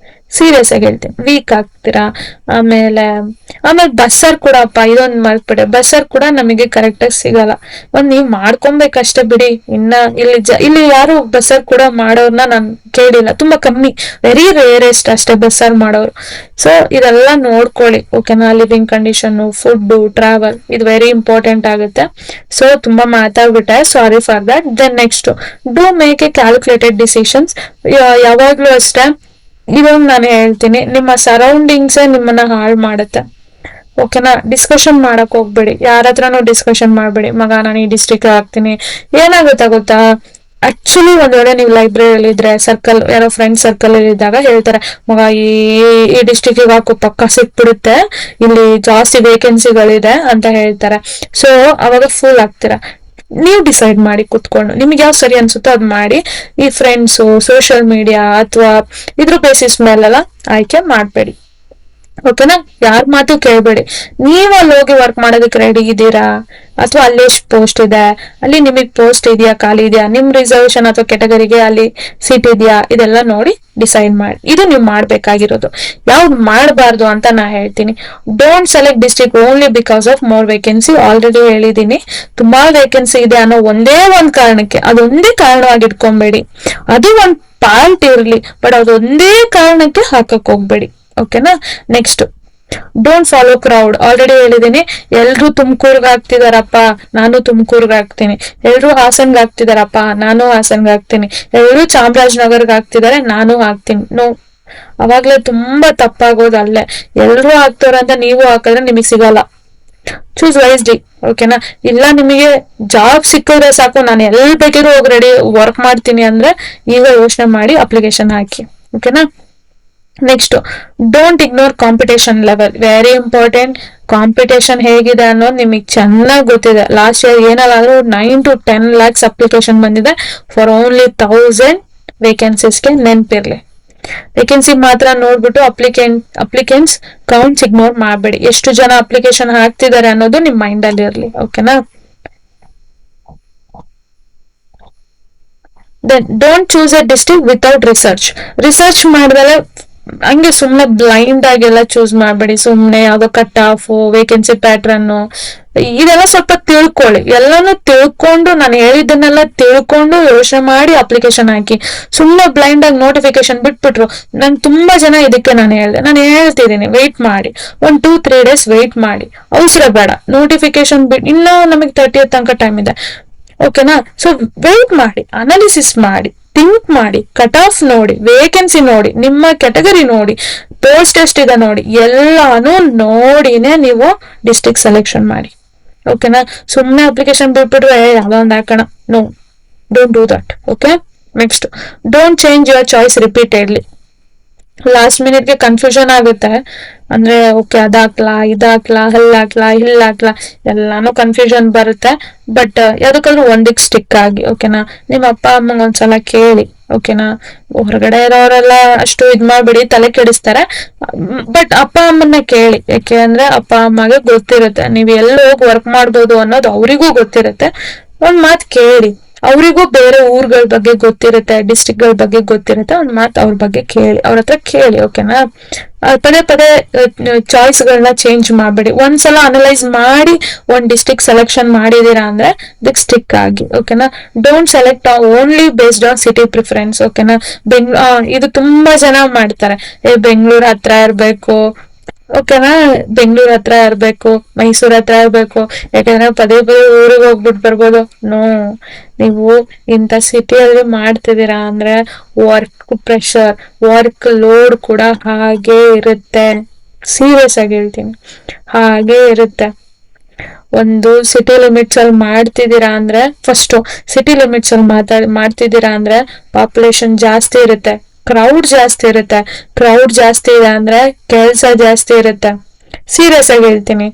ಸೀರಿಯಸ್ ಆಗಿ ಹೇಳ್ತೀನಿ, ವೀಕ್ ಆಗ್ತೀರಾ. ಆಮೇಲೆ ಬಸ್ಸರ್ ಕೂಡ ಇದೊಂದು ಮರ್ತ್ಬಿಡೆ, ಬಸ್ಸರ್ ಕೂಡ ನಮಗೆ ಕರೆಕ್ಟ್ ಆಗಿ ಸಿಗಲ್ಲ. ನೀವ್ ಮಾಡ್ಕೊಬೇಕಷ್ಟೇ ಬಿಡಿ. ಇಲ್ಲಿ ಯಾರು ಬಸ್ಸರ್ ಕೂಡ ಮಾಡೋರ್ನ ನಾನು ಕೇಳಿಲ್ಲ, ತುಂಬಾ ಕಮ್ಮಿ, ವೆರಿ ರೇರೆಸ್ಟ್ ಅಷ್ಟೇ ಬಸ್ಸರ್ ಮಾಡೋರು. ಸೊ ಇದೆಲ್ಲ ನೋಡ್ಕೊಳ್ಳಿ. ಓಕೆನಾ? ಲಿವಿಂಗ್ ಕಂಡೀಷನ್, ಫುಡ್, ಟ್ರಾವೆಲ್, ಇದು ವೆರಿ ಇಂಪಾರ್ಟೆಂಟ್ ಆಗುತ್ತೆ. ಸೊ ತುಂಬಾ ಮಾತಾಡ್ಬಿಟ್ಟೆ, sorry for that. Then next, do make a calculated decisions. ಯಾವಾಗ್ಲೂ ಅಷ್ಟೇ, ಇದೊಂದು ನಾನು ಹೇಳ್ತೀನಿ, ನಿಮ್ಮ ಸರೌಂಡಿಂಗ್ಸೇ ನಿಮ್ಮನ್ನ ಹಾಳು ಮಾಡುತ್ತೆ. ಓಕೆನಾ? ಡಿಸ್ಕಷನ್ ಮಾಡಕ್ ಹೋಗ್ಬೇಡಿ, ಯಾರ ಹತ್ರನೂ ಡಿಸ್ಕಷನ್ ಮಾಡ್ಬೇಡಿ. ಮಗ ನಾನು ಈ ಡಿಸ್ಟ್ರಿಕ್ಟ್ ಹಾಕ್ತೀನಿ, ಏನಾಗುತ್ತಾ ಗೊತ್ತಾ? ಆಕ್ಚುಲಿ ಒಂದ್ ವೇಳೆ ನೀವು ಲೈಬ್ರರಿಯಲ್ಲಿ ಇದ್ರೆ, ಯಾರೋ ಫ್ರೆಂಡ್ ಸರ್ಕಲ್ ಅಲ್ಲಿ ಇದ್ದಾಗ ಹೇಳ್ತಾರೆ, ಮಗ ಈ ಡಿಸ್ಟ್ರಿಕ್ಟ್ ಹಾಕು, ಪಕ್ಕ ಸಿಕ್ಬಿಡುತ್ತೆ, ಇಲ್ಲಿ ಜಾಸ್ತಿ ವೇಕೆನ್ಸಿಗಳಿದೆ ಅಂತ ಹೇಳ್ತಾರೆ. ಸೊ ಅವಾಗ ಫೂಲ್ ಆಗ್ತೀರಾ. ನೀವು ಡಿಸೈಡ್ ಮಾಡಿ ಕುತ್ಕೊಂಡು ನಿಮ್ಗೆ ಯಾವ ಸರಿ ಅನ್ಸುತ್ತೋ ಅದ್ ಮಾಡಿ. ಈ ಫ್ರೆಂಡ್ಸು, ಸೋಷಿಯಲ್ ಮೀಡಿಯಾ ಅಥವಾ ಇದ್ರ ಬೇಸಿಸ್ ಮೇಲೆಲ್ಲ ಆಯ್ಕೆ ಮಾಡ್ಬೇಡಿ. ಓಕೆನಾ? ಯಾರ ಮಾತು ಕೇಳ್ಬೇಡಿ. ನೀವ್ ಅಲ್ಲಿ ಹೋಗಿ ವರ್ಕ್ ಮಾಡೋದಕ್ಕೆ ರೆಡಿ ಇದ್ದೀರಾ, ಅಥವಾ ಅಲ್ಲಿ ಎಷ್ಟು ಪೋಸ್ಟ್ ಇದೆ, ಅಲ್ಲಿ ನಿಮಗ್ ಪೋಸ್ಟ್ ಇದೆಯಾ, ಖಾಲಿ ಇದೆಯಾ, ನಿಮ್ ರಿಸರ್ವೇಶನ್ ಅಥವಾ ಕೆಟಗರಿಗೆ ಅಲ್ಲಿ ಸೀಟ್ ಇದೆಯಾ, ಇದೆಲ್ಲ ನೋಡಿ ಡಿಸೈಡ್ ಮಾಡಿ. ಇದು ನೀವು ಮಾಡ್ಬೇಕಾಗಿರೋದು. ಯಾವ್ದು ಮಾಡಬಾರ್ದು ಅಂತ ನಾ ಹೇಳ್ತೀನಿ. Don't select district only because of more vacancy. Already ಹೇಳಿದೀನಿ, ತುಂಬಾ ವೇಕೆನ್ಸಿ ಇದೆ ಅನ್ನೋ ಒಂದೇ ಒಂದ್ ಕಾರಣಕ್ಕೆ, ಅದೊಂದೇ ಕಾರಣವಾಗಿ ಇಟ್ಕೊಂಬೇಡಿ. ಅದು ಒಂದ್ ಪಾರ್ಟ್ ಇರ್ಲಿ, ಬಟ್ ಅದೊಂದೇ ಕಾರಣಕ್ಕೆ ಹಾಕಕ್ ಹೋಗ್ಬೇಡಿ. ಓಕೆನಾ? Next, don't follow crowd. Already ಹೇಳಿದೀನಿ, ಎಲ್ರು ತುಮಕೂರ್ಗ್ ಹಾಕ್ತಿದಾರಪ್ಪ, ನಾನು ತುಮಕೂರ್ಗ್ ಹಾಕ್ತೀನಿ. ಎಲ್ರು ಹಾಸನ್ಗ್ ಹಾಕ್ತಿದಾರಪ್ಪ, ನಾನು ಹಾಸನ್ಗ್ ಹಾಕ್ತೀನಿ. ಎಲ್ರು ಚಾಮರಾಜನಗರ್ಗ್ ಹಾಕ್ತಿದಾರೆ, ನಾನು ಹಾಕ್ತೀನಿ. ನೋ, ಅವಾಗ್ಲೇ ತುಂಬಾ ತಪ್ಪಾಗೋದು ಅಲ್ಲೇ. ಎಲ್ರು ಹಾಕ್ತಾರಂತ ನೀವು ಹಾಕಿದ್ರೆ ನಿಮಗ್ ಸಿಗಲ್ಲ. Choose wisely. ಓಕೆನಾ? ಇಲ್ಲ ನಿಮಗೆ ಜಾಬ್ ಸಿಕ್ಕಿದ್ರೆ ಸಾಕು, ನಾನು ಎಲ್ಲಿ ಬೇಕಿದ್ರು ಹೋಗಿ ರೆಡಿ ವರ್ಕ್ ಮಾಡ್ತೀನಿ ಅಂದ್ರೆ ಈಗ ಯೋಚನೆ ಮಾಡಿ ಅಪ್ಲಿಕೇಶನ್ ಹಾಕಿ. ಓಕೆನಾ? Next, don't ignore competition level. Very important. Competition ಹೇಗಿದೆ ಅನ್ನೋದು ನಿಮಗೆ ಚೆನ್ನಾಗಿ ಗೊತ್ತಿದೆ. ಲಾಸ್ಟ್ ಇಯರ್ ಏನಲ್ಲಾದ್ರೂ 9 to 10 lakhs ಅಪ್ಲಿಕೇಶನ್ ಬಂದಿದೆ ಫಾರ್ ಓನ್ಲಿ 1000 ವೇಕೆನ್ಸೀಸ್ಗೆ. ನೆನ್ಪಿರ್ಲಿ. ವೇಕೆನ್ಸಿ ಮಾತ್ರ ನೋಡ್ಬಿಟ್ಟು ಅಪ್ಲಿಕೆಂಟ್ಸ್ ಕೌಂಟ್ಸ್ ಇಗ್ನೋರ್ ಮಾಡಬೇಡಿ. ಎಷ್ಟು ಜನ ಅಪ್ಲಿಕೇಶನ್ ಹಾಕ್ತಿದ್ದಾರೆ ಅನ್ನೋದು ನಿಮ್ ಮೈಂಡ್ ಅಲ್ಲಿ ಇರ್ಲಿ. ಓಕೆನಾ? Then don't choose a district without research ಮಾಡಿದ್ರೆ ಹಂಗೆ ಸುಮ್ನೆ ಬ್ಲೈಂಡ್ ಆಗೆಲ್ಲ ಚೂಸ್ ಮಾಡ್ಬೇಡಿ. ಸುಮ್ನೆ ಯಾವ್ದೋ ಕಟ್ ಆಫ್, ವೇಕೆನ್ಸಿ ಪ್ಯಾಟ್ರನ್, ಇದೆಲ್ಲ ಸ್ವಲ್ಪ ತಿಳ್ಕೊಳ್ಳಿ. ಎಲ್ಲಾನು ತಿಳ್ಕೊಂಡು, ನಾನು ಹೇಳಿದ್ದನ್ನೆಲ್ಲ ತಿಳ್ಕೊಂಡು ಯೋಚನೆ ಮಾಡಿ ಅಪ್ಲಿಕೇಶನ್ ಹಾಕಿ. ಸುಮ್ನೆ ಬ್ಲೈಂಡ್ ಆಗಿ ನೋಟಿಫಿಕೇಶನ್ ಬಿಟ್ಬಿಟ್ರು. ನಂಗೆ ತುಂಬಾ ಜನ ಇದಕ್ಕೆ ನಾನು ಹೇಳ್ತಿದ್ದೀನಿ, ವೆಯ್ಟ್ ಮಾಡಿ, 1-2-3 days ವೆಯ್ಟ್ ಮಾಡಿ. ಅವಸರ ಬೇಡ. ನೋಟಿಫಿಕೇಶನ್ ಇನ್ನೂ ನಮಗೆ 30th ತನಕ ಟೈಮ್ ಇದೆ. ಓಕೆನಾ? ಸೊ ವೆಯ್ಟ್ ಮಾಡಿ, ಅನಾಲಿಸಿಸ್ ಮಾಡಿ, ಥಿಂಕ್ ಮಾಡಿ, ಕಟ್ ಆಫ್ ನೋಡಿ, ವೇಕೆನ್ಸಿ ನೋಡಿ, ನಿಮ್ಮ ಕೆಟಗರಿ ನೋಡಿ, ಪೋಸ್ಟ್ ಎಷ್ಟಿದೆ ನೋಡಿ, ಎಲ್ಲಾನು ನೋಡಿನೇ ನೀವು ಡಿಸ್ಟ್ರಿಕ್ಟ್ ಸೆಲೆಕ್ಷನ್ ಮಾಡಿ. ಓಕೆನಾ? ಸುಮ್ನೆ ಅಪ್ಲಿಕೇಶನ್ ಬಿಟ್ಬಿಟ್ರೆ ಯಾವ್ದೋ ಒಂದ್ ಹಾಕೋಣ. No, don't do that. Okay? Next, don't change your choice repeatedly. Last ಮಿನಿಟ್ಗೆ ಕನ್ಫ್ಯೂಷನ್ ಆಗುತ್ತೆ. ಅಂದ್ರೆ ಓಕೆ, ಅದಾಕ್ಲಾ, ಇದಾಕ್ಲಾ, ಹಲ್ಲಾಕ್ಲಾ, ಹಿಲ್ಲಾಕ್ಲಾ, ಎಲ್ಲಾನು ಕನ್ಫ್ಯೂಷನ್ ಬರುತ್ತೆ. ಬಟ್ ಯಾವ್ದಕ್ಕಾದ್ರೂ ಒಂದಕ್ಕೆ ಸ್ಟಿಕ್ ಆಗಿ. ಓಕೆನಾ? ನಿಮ್ಮ ಅಪ್ಪ ಅಮ್ಮಂಗ್ ಒಂದ್ಸಲ ಕೇಳಿ. ಓಕೆನಾ? ಹೊರಗಡೆ ಇರೋರೆಲ್ಲ ಅಷ್ಟು ಇದ್ ಮಾಡ್ಬಿಡಿ, ತಲೆ ಕೆಡಿಸ್ತಾರೆ. ಬಟ್ ಅಪ್ಪ ಅಮ್ಮನ್ನ ಕೇಳಿ. ಯಾಕೆ ಅಂದ್ರೆ ಅಪ್ಪ ಅಮ್ಮಗೆ ಗೊತ್ತಿರುತ್ತೆ ನೀವ್ ಎಲ್ಲಿ ಹೋಗಿ ವರ್ಕ್ ಮಾಡ್ಬೋದು ಅನ್ನೋದು ಅವ್ರಿಗೂ ಗೊತ್ತಿರುತ್ತೆ. ಒಂದ್ ಮಾತ್ ಕೇಳಿ. ಅವರಿಗೂ ಬೇರೆ ಊರ್ಗಳ ಬಗ್ಗೆ ಗೊತ್ತಿರುತ್ತೆ, ಡಿಸ್ಟ್ರಿಕ್ಟ್ ಗಳ ಬಗ್ಗೆ ಗೊತ್ತಿರುತ್ತೆ. ಒಂದ್ ಮಾತು ಅವ್ರ ಬಗ್ಗೆ ಕೇಳಿ, ಅವ್ರ ಹತ್ರ ಕೇಳಿ. ಓಕೆನಾ? ಪದೇ ಪದೇ ಚಾಯ್ಸ್ ಗಳನ್ನ ಚೇಂಜ್ ಮಾಡ್ಬೇಡಿ. ಒಂದ್ಸಲ ಅನಲೈಸ್ ಮಾಡಿ ಒಂದ್ ಡಿಸ್ಟ್ರಿಕ್ಟ್ ಸೆಲೆಕ್ಷನ್ ಮಾಡಿದೀರಾ ಅಂದ್ರೆ ಅದಕ್ಕೆ ಸ್ಟಿಕ್ ಆಗಿ. ಓಕೆನಾ? Don't select only based on city preference. ಓಕೆನಾ? ಇದು ತುಂಬಾ ಜನ ಮಾಡ್ತಾರೆ. ಬೆಂಗಳೂರು ಹತ್ರ ಇರ್ಬೇಕು, ಓಕೆನಾ, ಬೆಂಗಳೂರು ಹತ್ರ ಇರ್ಬೇಕು, ಮೈಸೂರ್ ಹತ್ರ ಇರ್ಬೇಕು, ಯಾಕಂದ್ರೆ ಪದೇ ಪದೇ ಊರಿಗೆ ಹೋಗ್ಬಿಟ್ಟು ಬರ್ಬೋದು. ನೋ, ನೀವು ಇಂಥ ಸಿಟಿಯಲ್ಲಿ ಮಾಡ್ತಿದ್ದೀರಾ ಅಂದ್ರೆ ವರ್ಕ್ ಪ್ರೆಷರ್, ವರ್ಕ್ ಲೋಡ್ ಕೂಡ ಹಾಗೆ ಇರುತ್ತೆ. ಸೀರಿಯಸ್ ಆಗಿ ಹೇಳ್ತೀನಿ, ಹಾಗೆ ಇರುತ್ತೆ. ಒಂದು ಸಿಟಿ ಲಿಮಿಟ್ಸ್ ಅಲ್ಲಿ ಮಾಡ್ತಿದ್ದೀರಾ ಅಂದ್ರೆ, ಫಸ್ಟ್ ಸಿಟಿ ಲಿಮಿಟ್ಸ್ ಅಲ್ಲಿ ಮಾಡ್ತಿದ್ದೀರಾ ಅಂದ್ರೆ ಪಾಪ್ಯುಲೇಷನ್ ಜಾಸ್ತಿ ಇರುತ್ತೆ, ಕ್ರೌಡ್ ಜಾಸ್ತಿ ಇರುತ್ತೆ. ಕ್ರೌಡ್ ಜಾಸ್ತಿ ಇದೆ ಅಂದ್ರೆ ಕೆಲ್ಸ ಜಾಸ್ತಿ ಇರುತ್ತೆ. ಸೀರಿಯಸ್ ಆಗಿ ಹೇಳ್ತೀನಿ,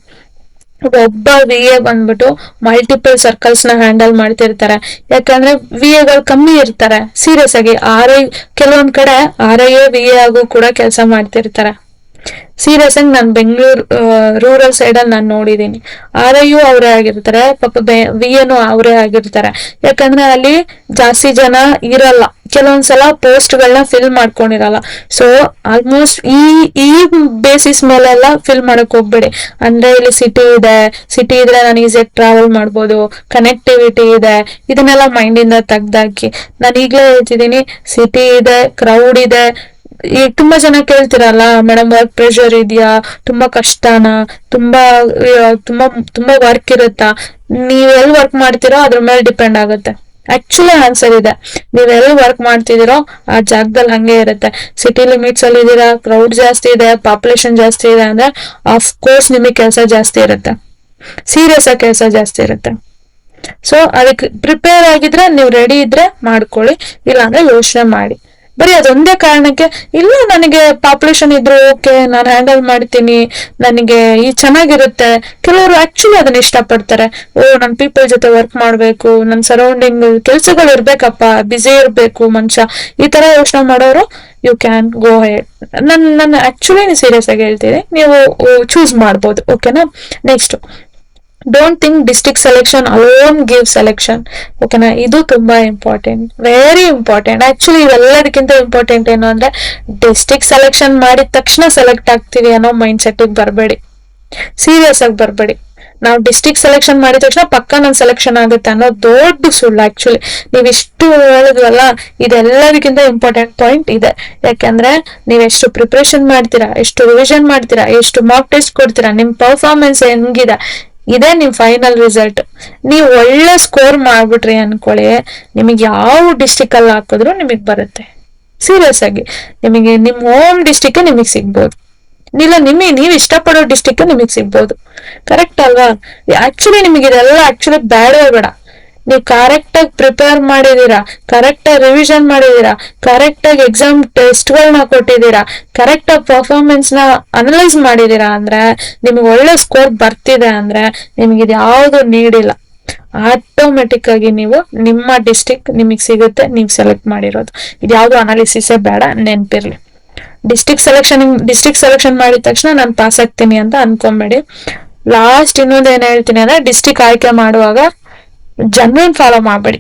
ಒಬ್ಬ VA ಬಂದ್ಬಿಟ್ಟು ಮಲ್ಟಿಪಲ್ ಸರ್ಕಲ್ಸ್ ನ ಹ್ಯಾಂಡಲ್ ಮಾಡ್ತಿರ್ತಾರೆ. ಯಾಕಂದ್ರೆ VAಗಳು ಕಮ್ಮಿ ಇರ್ತಾರೆ. ಸೀರಿಯಸ್ ಆಗಿ ಕೆಲವೊಂದ್ ಕಡೆ RIA ಆಗು ಕೂಡ ಕೆಲಸ ಮಾಡ್ತಿರ್ತಾರೆ. ಸೀರಿಯಸ್ ಆಗಿ ನಾನು ಬೆಂಗಳೂರು ರೂರಲ್ ಸೈಡ್ ಅಲ್ಲಿ ನಾನು ನೋಡಿದೀನಿ. RIU ಅವರೇ ಆಗಿರ್ತಾರೆ, ಪಾಪ VAನು ಅವರೇ ಆಗಿರ್ತಾರೆ. ಯಾಕಂದ್ರೆ ಅಲ್ಲಿ ಜಾಸ್ತಿ ಜನ ಇರಲ್ಲ, ಕೆಲವೊಂದ್ಸಲ ಪೋಸ್ಟ್ ಗಳನ್ನ ಫಿಲ್ ಮಾಡ್ಕೊಂಡಿರಲ್ಲ. ಸೊ ಆಲ್ಮೋಸ್ಟ್ ಈ ಬೇಸಿಸ್ ಮೇಲೆಲ್ಲ ಫಿಲ್ ಮಾಡಕ್ ಹೋಗ್ಬೇಡಿ. ಅಂದ್ರೆ ಇಲ್ಲಿ ಸಿಟಿ ಇದ್ರೆ ನಾನು ಈಸಿಯಾಗಿ ಟ್ರಾವೆಲ್ ಮಾಡ್ಬೋದು, ಕನೆಕ್ಟಿವಿಟಿ ಇದೆ, ಇದನ್ನೆಲ್ಲ ಮೈಂಡ್ ಇಂದ ತೆಗ್ದಾಕಿ. ನಾನು ಈಗ್ಲೇ ಹೇಳ್ತಿದ್ದೀನಿ, ಸಿಟಿ ಇದೆ, ಕ್ರೌಡ್ ಇದೆ. ಈಗ ತುಂಬಾ ಜನ ಕೇಳ್ತಿರಲ್ಲ, ಮೇಡಮ್ ವರ್ಕ್ ಪ್ರೆಷರ್ ಇದೆಯಾ, ತುಂಬಾ ಕಷ್ಟನಾ, ತುಂಬಾ ತುಂಬಾ ತುಂಬಾ ವರ್ಕ್ ಇರುತ್ತಾ? ನೀವ್ ಎಲ್ಲಿ ವರ್ಕ್ ಮಾಡ್ತೀರೋ ಅದ್ರ ಮೇಲೆ ಡಿಪೆಂಡ್ ಆಗುತ್ತೆ. ಆಕ್ಚುಲಿ ಆನ್ಸರ್ ಇದೆ, ನೀವ್ ಎಲ್ಲಿ ವರ್ಕ್ ಮಾಡ್ತಿದ್ದೀರೋ ಆ ಜಾಗದಲ್ಲಿ ಹಂಗೆ ಇರುತ್ತೆ. ಸಿಟಿ ಲಿಮಿಟ್ಸ್ ಅಲ್ಲಿ ಇದೀರಾ, ಕ್ರೌಡ್ ಜಾಸ್ತಿ ಇದೆ, ಪಾಪ್ಯುಲೇಷನ್ ಜಾಸ್ತಿ ಇದೆ ಅಂದ್ರೆ ಆಫ್ ಕೋರ್ಸ್ ನಿಮಗೆ ಕೆಲಸ ಜಾಸ್ತಿ ಇರುತ್ತೆ. ಸೀರಿಯಸ್ ಆಗಿ ಕೆಲಸ ಜಾಸ್ತಿ ಇರುತ್ತೆ. ಸೊ ಅದಕ್ಕೆ ಪ್ರಿಪೇರ್ ಆಗಿದ್ರೆ, ನೀವು ರೆಡಿ ಇದ್ರೆ ಮಾಡ್ಕೊಳ್ಳಿ, ಇಲ್ಲಾಂದ್ರೆ ಯೋಚನೆ ಮಾಡಿ. ಬರೀ ಅದೊಂದೇ ಕಾರಣಕ್ಕೆ ಇಲ್ಲ ನನಗೆ ಪಾಪ್ಯುಲೇಷನ್ ಇದ್ರು ಓಕೆ ನಾನು ಹ್ಯಾಂಡಲ್ ಮಾಡ್ತೀನಿ, ನನಗೆ ಈ ಚೆನ್ನಾಗಿರುತ್ತೆ. ಕೆಲವರು ಆಕ್ಚುಲಿ ಅದನ್ನ ಇಷ್ಟಪಡ್ತಾರೆ. ನನ್ ಪೀಪಲ್ ಜೊತೆ ವರ್ಕ್ ಮಾಡ್ಬೇಕು, ನನ್ ಸರೌಂಡಿಂಗ್ ಕೆಲ್ಸಗಳು ಇರ್ಬೇಕಪ್ಪ, ಬ್ಯುಸಿ ಇರ್ಬೇಕು ಮನುಷ್ಯ, ಈ ತರ ಯೋಚನೆ ಮಾಡೋರು ಯು ಕ್ಯಾನ್ ಗೋ ಹೆಡ್. ನನ್ನ ಆಕ್ಚುಲಿ ಸೀರಿಯಸ್ ಆಗಿ ಹೇಳ್ತೀನಿ, ನೀವು ಚೂಸ್ ಮಾಡ್ಬೋದು. ಓಕೆನಾ. Next, don't think district selection alone give selection. ಓಕೆನಾ. ಇದು ತುಂಬಾ ಇಂಪಾರ್ಟೆಂಟ್, ವೆರಿ ಇಂಪಾರ್ಟೆಂಟ್. ಆಕ್ಚುಲಿ ಇವೆಲ್ಲದಕ್ಕಿಂತ ಇಂಪಾರ್ಟೆಂಟ್ ಏನು ಅಂದ್ರೆ, ಡಿಸ್ಟ್ರಿಕ್ಟ್ ಸೆಲೆಕ್ಷನ್ ಮಾಡಿದ ತಕ್ಷಣ ಸೆಲೆಕ್ಟ್ ಆಗ್ತೀವಿ ಅನ್ನೋ ಮೈಂಡ್ ಸೆಟ್ ಬರಬೇಡಿ, ಸೀರಿಯಸ್ ಆಗಿ ಬರಬೇಡಿ. ನಾವು ಡಿಸ್ಟ್ರಿಕ್ಟ್ ಸೆಲೆಕ್ಷನ್ ಮಾಡಿದ ತಕ್ಷಣ ಪಕ್ಕ ನನ್ ಸೆಲೆಕ್ಷನ್ ಆಗುತ್ತೆ ಅನ್ನೋ ದೊಡ್ಡ ಸುಳ್ಳು. ಆಕ್ಚುಲಿ ನೀವ್ ಇಷ್ಟು ಹೇಳಿದ್ವಲ್ಲ, ಇದೆಲ್ಲದಕ್ಕಿಂತ ಇಂಪಾರ್ಟೆಂಟ್ ಪಾಯಿಂಟ್ ಇದೆ. ಯಾಕಂದ್ರೆ ನೀವ್ ಎಷ್ಟು ಪ್ರಿಪರೇಷನ್ ಮಾಡ್ತೀರಾ, ಎಷ್ಟು ರಿವಿಷನ್ ಮಾಡ್ತೀರಾ, ಎಷ್ಟು ಮಾಕ್ ಟೆಸ್ಟ್ ಕೊಡ್ತೀರಾ, ನಿಮ್ ಪರ್ಫಾರ್ಮೆನ್ಸ್ ಹೆಂಗಿದೆ, ಇದೇ ನಿಮ್ ಫೈನಲ್ ರಿಸಲ್ಟ್. ನೀವು ಒಳ್ಳೆ ಸ್ಕೋರ್ ಮಾಡ್ಬಿಟ್ರಿ ಅನ್ಕೊಳ್ಳಿ, ನಿಮಗೆ ಯಾವ ಡಿಸ್ಟಿಕ್ ಅಲ್ಲಿ ಹಾಕಿದ್ರು ನಿಮಗ್ ಬರುತ್ತೆ. ಸೀರಿಯಸ್ ಆಗಿ ನಿಮಗೆ ನಿಮ್ ಹೋಮ್ ಡಿಸ್ಟಿಕ್ ನಿಮಗ್ ಸಿಗ್ಬೋದು, ಇಲ್ಲ ನೀವ್ ಇಷ್ಟಪಡೋ ಡಿಸ್ಟಿಕ್ ನಿಮಗ್ ಸಿಗ್ಬೋದು. ಕರೆಕ್ಟ್ ಅಲ್ವಾ. ಆಕ್ಚುಲಿ ನಿಮಗೆ ಇದೆಲ್ಲ ಆಕ್ಚುಲಿ ಬೇಡವೇ ಬೇಡ. ನೀವು ಕರೆಕ್ಟ್ ಆಗಿ ಪ್ರಿಪೇರ್ ಮಾಡಿದೀರಾ, ಕರೆಕ್ಟ್ ಆಗಿ ರಿವಿಷನ್ ಮಾಡಿದೀರಾ, ಕರೆಕ್ಟ್ ಆಗಿ ಎಕ್ಸಾಮ್ ಟೆಸ್ಟ್ ಗಳನ್ನ ಕೊಟ್ಟಿದ್ದೀರಾ, ಕರೆಕ್ಟ್ ಆಗಿ ಪರ್ಫಾರ್ಮೆನ್ಸ್ ನ ಅನಲೈಸ್ ಮಾಡಿದೀರಾ ಅಂದ್ರೆ, ನಿಮ್ಗೆ ಒಳ್ಳೆ ಸ್ಕೋರ್ ಬರ್ತಿದೆ ಅಂದ್ರೆ ನಿಮ್ಗೆ ಇದು ಯಾವ್ದು ನೀಡಿಲ್ಲ, ಆಟೋಮೆಟಿಕ್ ಆಗಿ ನೀವು ನಿಮ್ಮ ಡಿಸ್ಟಿಕ್ ನಿಮಗ್ ಸಿಗುತ್ತೆ, ನೀವ್ ಸೆಲೆಕ್ಟ್ ಮಾಡಿರೋದು. ಇದ್ಯಾವ್ದು ಅನಾಲಿಸಿಸೇ ಬೇಡ, ನೆನ್ಪಿರ್ಲಿ. ಡಿಸ್ಟಿಕ್ ಸೆಲೆಕ್ಷನ್ ಮಾಡಿದ ತಕ್ಷಣ ನಾನು ಪಾಸ್ ಆಗ್ತೀನಿ ಅಂತ ಅನ್ಕೊಂಬೇಡಿ. ಲಾಸ್ಟ್ ಇನ್ನೊಂದು ಏನ್ ಹೇಳ್ತೀನಿ ಅಂದ್ರೆ, ಡಿಸ್ಟಿಕ್ ಆಯ್ಕೆ ಮಾಡುವಾಗ ಜನರಲ್ ಫಾಲೋ ಮಾಡಬೇಡಿ,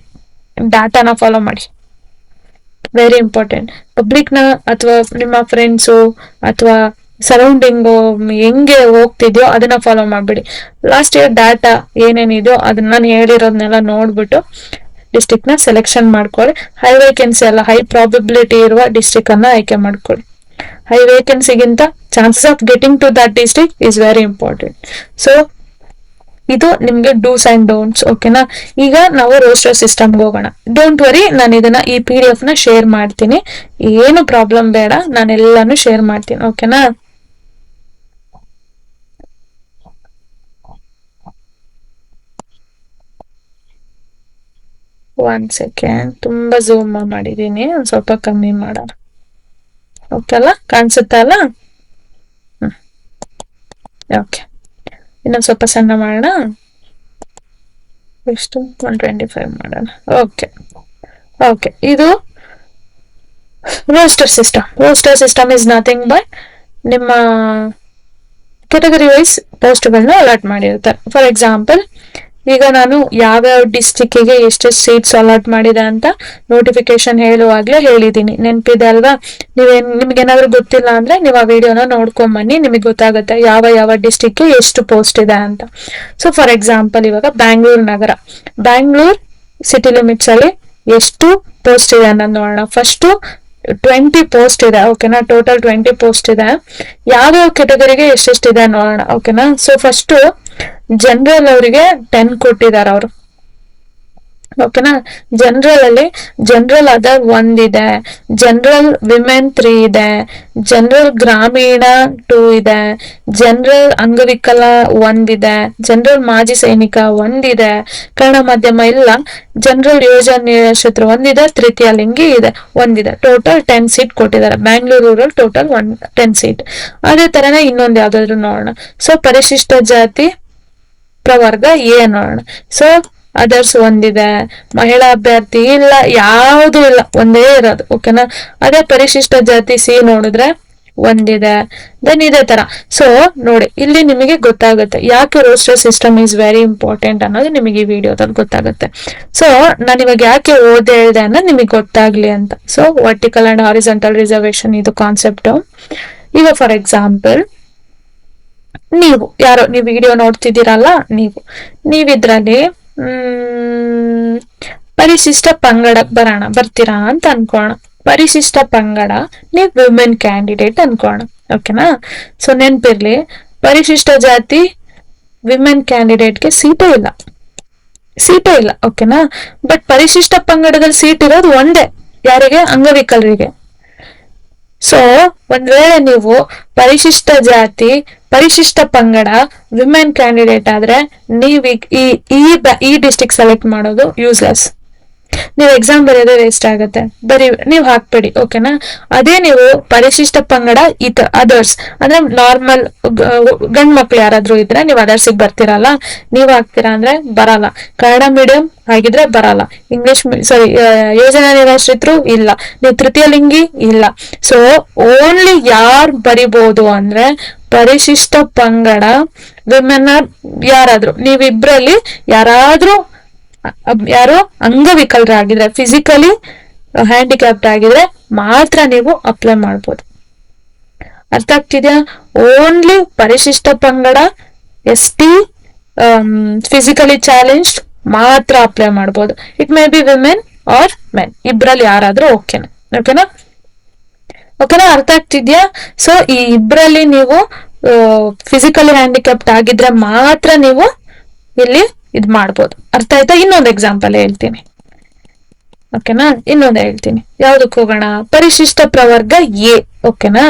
ಡಾಟಾನ ಫಾಲೋ ಮಾಡಿ. Very important. ಪಬ್ಲಿಕ್ ನ ಅಥವಾ ನಿಮ್ಮ ಫ್ರೆಂಡ್ಸು ಅಥವಾ ಸರೌಂಡಿಂಗು ಹೆಂಗೆ ಹೋಗ್ತಿದ್ಯೋ ಅದನ್ನ ಫಾಲೋ ಮಾಡ್ಬೇಡಿ. ಲಾಸ್ಟ್ ಇಯರ್ ಡಾಟಾ ಏನೇನಿದೆಯೋ ಅದನ್ನ ನಾನು ಹೇಳಿರೋದನ್ನೆಲ್ಲ ನೋಡ್ಬಿಟ್ಟು ಡಿಸ್ಟಿಕ್ ನ ಸೆಲೆಕ್ಷನ್ ಮಾಡ್ಕೊಳ್ಳಿ. ಹೈ ವೇಕೆನ್ಸಿ ಅಲ್ಲ, ಹೈ ಪ್ರಾಬಿಲಿಟಿ ಇರುವ ಡಿಸ್ಟಿಕ್ ಅನ್ನ ಆಯ್ಕೆ ಮಾಡ್ಕೊಳ್ಳಿ. ಹೈ ವೇಕೆನ್ಸಿಗಿಂತ chances of getting to that district is very important. So ಇದು ನಿಮ್ಗೆ ಡೂಸ್ ಅಂಡ್ ಡೋಂಟ್ಸ್. ಓಕೆನಾ. ಈಗ ನಾವು ರೋಸ್ಟರ್ ಸಿಸ್ಟಮ್ಗೆ ಹೋಗೋಣ. ಡೋಂಟ್ ವರಿ, ನಾನು ಇದನ್ನ ಈ PDF ನ ಶೇರ್ ಮಾಡ್ತೀನಿ, ಏನು ಪ್ರಾಬ್ಲಮ್ ಬೇಡ, ನಾನೆಲ್ಲಾನು ಶೇರ್ ಮಾಡ್ತೀನಿ. ಓಕೆನಾ. ಒನ್ ಸೆಕೆಂಡ್, ತುಂಬಾ ಝೂಮ್ ಮಾಡಿದೀನಿ, ಒಂದ್ ಸ್ವಲ್ಪ ಕಮ್ಮಿ ಮಾಡೋಣ. ಓಕೆ ಅಲ್ಲ, ಕಾಣಿಸುತ್ತ ಅಲ್ಲ. ಓಕೆ, ಇನ್ನೊಂದ್ ಸ್ವಲ್ಪ ಸಣ್ಣ ಮಾಡೋಣ. ಎಷ್ಟು 125 ಮಾಡೋಣ. ಓಕೆ ಓಕೆ, ಇದು roster system. Roster system is nothing but ನಿಮ್ಮ ಕೆಟಗರಿ ವೈಸ್ ಪೋಸ್ಟ್ಗಳನ್ನ ಅಲಾಟ್ ಮಾಡಿರ್ತಾರೆ. ಫಾರ್ ಎಕ್ಸಾಂಪಲ್, ಈಗ ನಾನು ಯಾವ್ಯಾವ ಡಿಸ್ಟಿಕ್ಗೆ ಎಷ್ಟೆಷ್ಟು ಸೀಟ್ಸ್ ಅಲಾಟ್ ಮಾಡಿದೆ ಅಂತ ನೋಟಿಫಿಕೇಶನ್ ಹೇಳುವಾಗ್ಲೇ ಹೇಳಿದೀನಿ, ನೆನಪಿದೆ ಅಲ್ವಾ? ನಿಮ್ಗೇನಾದ್ರೂ ಗೊತ್ತಿಲ್ಲ ಅಂದ್ರೆ ನೀವು ಆ ವಿಡಿಯೋನ ನೋಡ್ಕೊಂಬನ್ನಿ, ನಿಮಗೆ ಗೊತ್ತಾಗುತ್ತೆ ಯಾವ ಯಾವ ಡಿಸ್ಟಿಕ್ಗೆ ಎಷ್ಟು ಪೋಸ್ಟ್ ಇದೆ ಅಂತ. ಸೊ ಫಾರ್ ಎಕ್ಸಾಂಪಲ್, ಇವಾಗ ಬ್ಯಾಂಗ್ಳೂರ್ ನಗರ, ಬ್ಯಾಂಗ್ಳೂರ್ ಸಿಟಿ ಲಿಮಿಟ್ಸ್ ಅಲ್ಲಿ ಎಷ್ಟು ಪೋಸ್ಟ್ ಇದೆ ಅನ್ನೋದು ನೋಡೋಣ. ಫಸ್ಟ್ 20 ಪೋಸ್ಟ್ ಇದೆ. ಓಕೆನಾ. ಟೋಟಲ್ 20 ಪೋಸ್ಟ್ ಇದೆ. ಯಾವ್ಯಾವ ಕೆಟಗರಿಗೆ ಎಷ್ಟೆಷ್ಟಿದೆ ನೋಡೋಣ. ಓಕೆನಾ. ಸೊ ಫಸ್ಟ್ ಜನರಲ್ ಅವರಿಗೆ 10 ಕೊಟ್ಟಿದ್ದಾರೆ ಅವರು. ಓಕೆನಾ. ಜನರಲ್ ಅದರ್ 1 ಇದೆ, ಜನರಲ್ ವಿಮೆನ್ 3 ಇದೆ, ಜನರಲ್ ಗ್ರಾಮೀಣ 2 ಇದೆ, ಜನರಲ್ ಅಂಗವಿಕಲ 1 ಇದೆ, ಜನರಲ್ ಮಾಜಿ ಸೈನಿಕ 1 ಇದೆ, ಕನ್ನಡ ಮಾಧ್ಯಮ ಇಲ್ಲ, ಜನರಲ್ ಯೋಜನೆ ನಕ್ಷತ್ರ 1 ಇದೆ, ತೃತೀಯ ಲಿಂಗಿ ಇದೆ 1 ಇದೆ. ಟೋಟಲ್ 10 ಸೀಟ್ ಕೊಟ್ಟಿದ್ದಾರೆ. Bangalore rural total 10 seat. ಅದೇ ತರನೇ ಇನ್ನೊಂದು ಯಾವ್ದಾದ್ರು ನೋಡೋಣ. ಸೊ ಪರಿಶಿಷ್ಟ ಜಾತಿ ಪ್ರವರ್ಗ ಎ ನೋಡೋಣ. ಸೊ ಅದರ್ಸ್ 1 ಇದೆ, ಮಹಿಳಾ ಅಭ್ಯರ್ಥಿ ಇಲ್ಲ, ಯಾವುದು ಇಲ್ಲ, ಒಂದೇ ಇರೋದು. ಓಕೆನಾ. ಅದೇ ಪರಿಶಿಷ್ಟ ಜಾತಿ ಸಿ ನೋಡಿದ್ರೆ 1 ಇದೆ. ದೆನ್ ಇದೇ ತರ. ಸೊ ನೋಡಿ, ಇಲ್ಲಿ ನಿಮಗೆ ಗೊತ್ತಾಗುತ್ತೆ ಯಾಕೆ roster system is very important ಅನ್ನೋದು ನಿಮಗೆ ಈ ವಿಡಿಯೋದಲ್ಲಿ ಗೊತ್ತಾಗುತ್ತೆ. ಸೊ ನಾನು ಇವಾಗ ಯಾಕೆ ಓದಿ ಹೇಳಿದೆ ಅನ್ನೋದು ನಿಮಗೆ ಗೊತ್ತಾಗ್ಲಿ ಅಂತ. So vertical and horizontal reservation ಇದು ಕಾನ್ಸೆಪ್ಟ್. ಈಗ ಫಾರ್ ಎಕ್ಸಾಂಪಲ್, ನೀವು ವಿಡಿಯೋ ನೋಡ್ತಿದ್ದೀರಲ್ಲ, ನೀವಿದ್ರಲ್ಲಿ ಪರಿಶಿಷ್ಟ ಪಂಗಡ ಬರ್ತೀರಾ ಅಂತ ಅನ್ಕೋಣ. ಪರಿಶಿಷ್ಟ ಪಂಗಡ ನೀವು ವಿಮೆನ್ ಕ್ಯಾಂಡಿಡೇಟ್ ಅನ್ಕೋಣ. ಓಕೆನಾ. ಸೊ ನೆನ್ಪಿರ್ಲಿ, ಪರಿಶಿಷ್ಟ ಜಾತಿ ವಿಮೆನ್ ಕ್ಯಾಂಡಿಡೇಟ್ಗೆ ಸೀಟೇ ಇಲ್ಲ. ಓಕೆನಾ. ಬಟ್ ಪರಿಶಿಷ್ಟ ಪಂಗಡದಲ್ಲಿ ಸೀಟ್ ಇರೋದು ಒಂದೇ, ಯಾರಿಗೆ? ಅಂಗವಿಕಲರಿಗೆ. ಸೊ ಒಂದ್ ವೇಳೆ ನೀವು ಪರಿಶಿಷ್ಟ ಜಾತಿ ಪರಿಶಿಷ್ಟ ಪಂಗಡ ವಿಮೆನ್ ಕ್ಯಾಂಡಿಡೇಟ್ ಆದ್ರೆ ನೀವು ಈ ಡಿಸ್ಟಿಕ್ ಸೆಲೆಕ್ಟ್ ಮಾಡೋದು ಯೂಸ್ಲೆಸ್. ನೀವು ಎಕ್ಸಾಮ್ ಬರೆಯೋದೇ ವೇಸ್ಟ್ ಆಗುತ್ತೆ. ನೀವು ಹಾಕ್ಬೇಡಿ. ಓಕೆನಾ. ಅದೇ ನೀವು ಪರಿಶಿಷ್ಟ ಪಂಗಡ ಅದರ್ಸ್ ಅಂದ್ರೆ ನಾರ್ಮಲ್ ಗಂಡ್ ಮಕ್ಳು ಯಾರಾದ್ರೂ ಇದ್ರೆ ನೀವು ಅದರ್ಸಿಗೆ ಬರ್ತೀರಲ್ಲ, ನೀವ್ ಹಾಕ್ತೀರಾ ಅಂದ್ರೆ ಬರಲ್ಲ. ಕನ್ನಡ ಮೀಡಿಯಂ ಆಗಿದ್ರೆ ಬರಲ್ಲ. ಇಂಗ್ಲಿಷ್ ಸಾರಿ ಯೋಜನಾ ನಿರಾಶ್ರಿತರು ಇಲ್ಲ. ನೀವು ತೃತೀಯ ಲಿಂಗಿ ಇಲ್ಲ. ಸೊ ಓನ್ಲಿ ಯಾರು ಬರಿಬಹುದು ಅಂದ್ರೆ ಪರಿಶಿಷ್ಟ ಪಂಗಡ ವಿಮೆನ್ ಯಾರಾದ್ರೂ ನೀವಿಬ್ರಲ್ಲಿ ಯಾರು ಅಂಗವಿಕಲರಾಗಿದ್ರೆ, ಫಿಸಿಕಲಿ ಹ್ಯಾಂಡಿಕ್ಯಾಪ್ಟ್ ಆಗಿದ್ರೆ ಮಾತ್ರ ನೀವು ಅಪ್ಲೈ ಮಾಡ್ಬೋದು. ಅರ್ಥ ಆಗ್ತಿದ್ಯಾ? ಓನ್ಲಿ ಪರಿಶಿಷ್ಟ ಪಂಗಡ, ST, ಫಿಸಿಕಲಿ ಚಾಲೆಂಜ್ಡ್ ಮಾತ್ರ ಅಪ್ಲೈ ಮಾಡ್ಬೋದು. It may be women or men, ಇಬ್ರಲ್ಲಿ ಯಾರಾದ್ರೂ ಓಕೆನಾ. ಓಕೆನಾ ಅರ್ಥ ಆಗ್ತಿದ್ಯಾ? ಸೊ ಈ ಇಬ್ರಲ್ಲಿ ನೀವು ಫಿಸಿಕಲಿ ಹ್ಯಾಂಡಿಕ್ಯಾಪ್ಟ್ ಆಗಿದ್ರೆ ಮಾತ್ರ ನೀವು ಇಲ್ಲಿ ಇದ್ ಮಾಡ್ಬೋದು. ಅರ್ಥ ಆಯ್ತಾ? ಇನ್ನೊಂದು ಎಕ್ಸಾಂಪಲ್ ಹೇಳ್ತೀನಿ. ಓಕೆನಾ, ಇನ್ನೊಂದು ಹೇಳ್ತೀನಿ. ಯಾವ್ದಕ್ ಹೋಗೋಣ? ಪರಿಶಿಷ್ಟ ಪ್ರವರ್ಗ ಎ. ಓಕೆನಾ.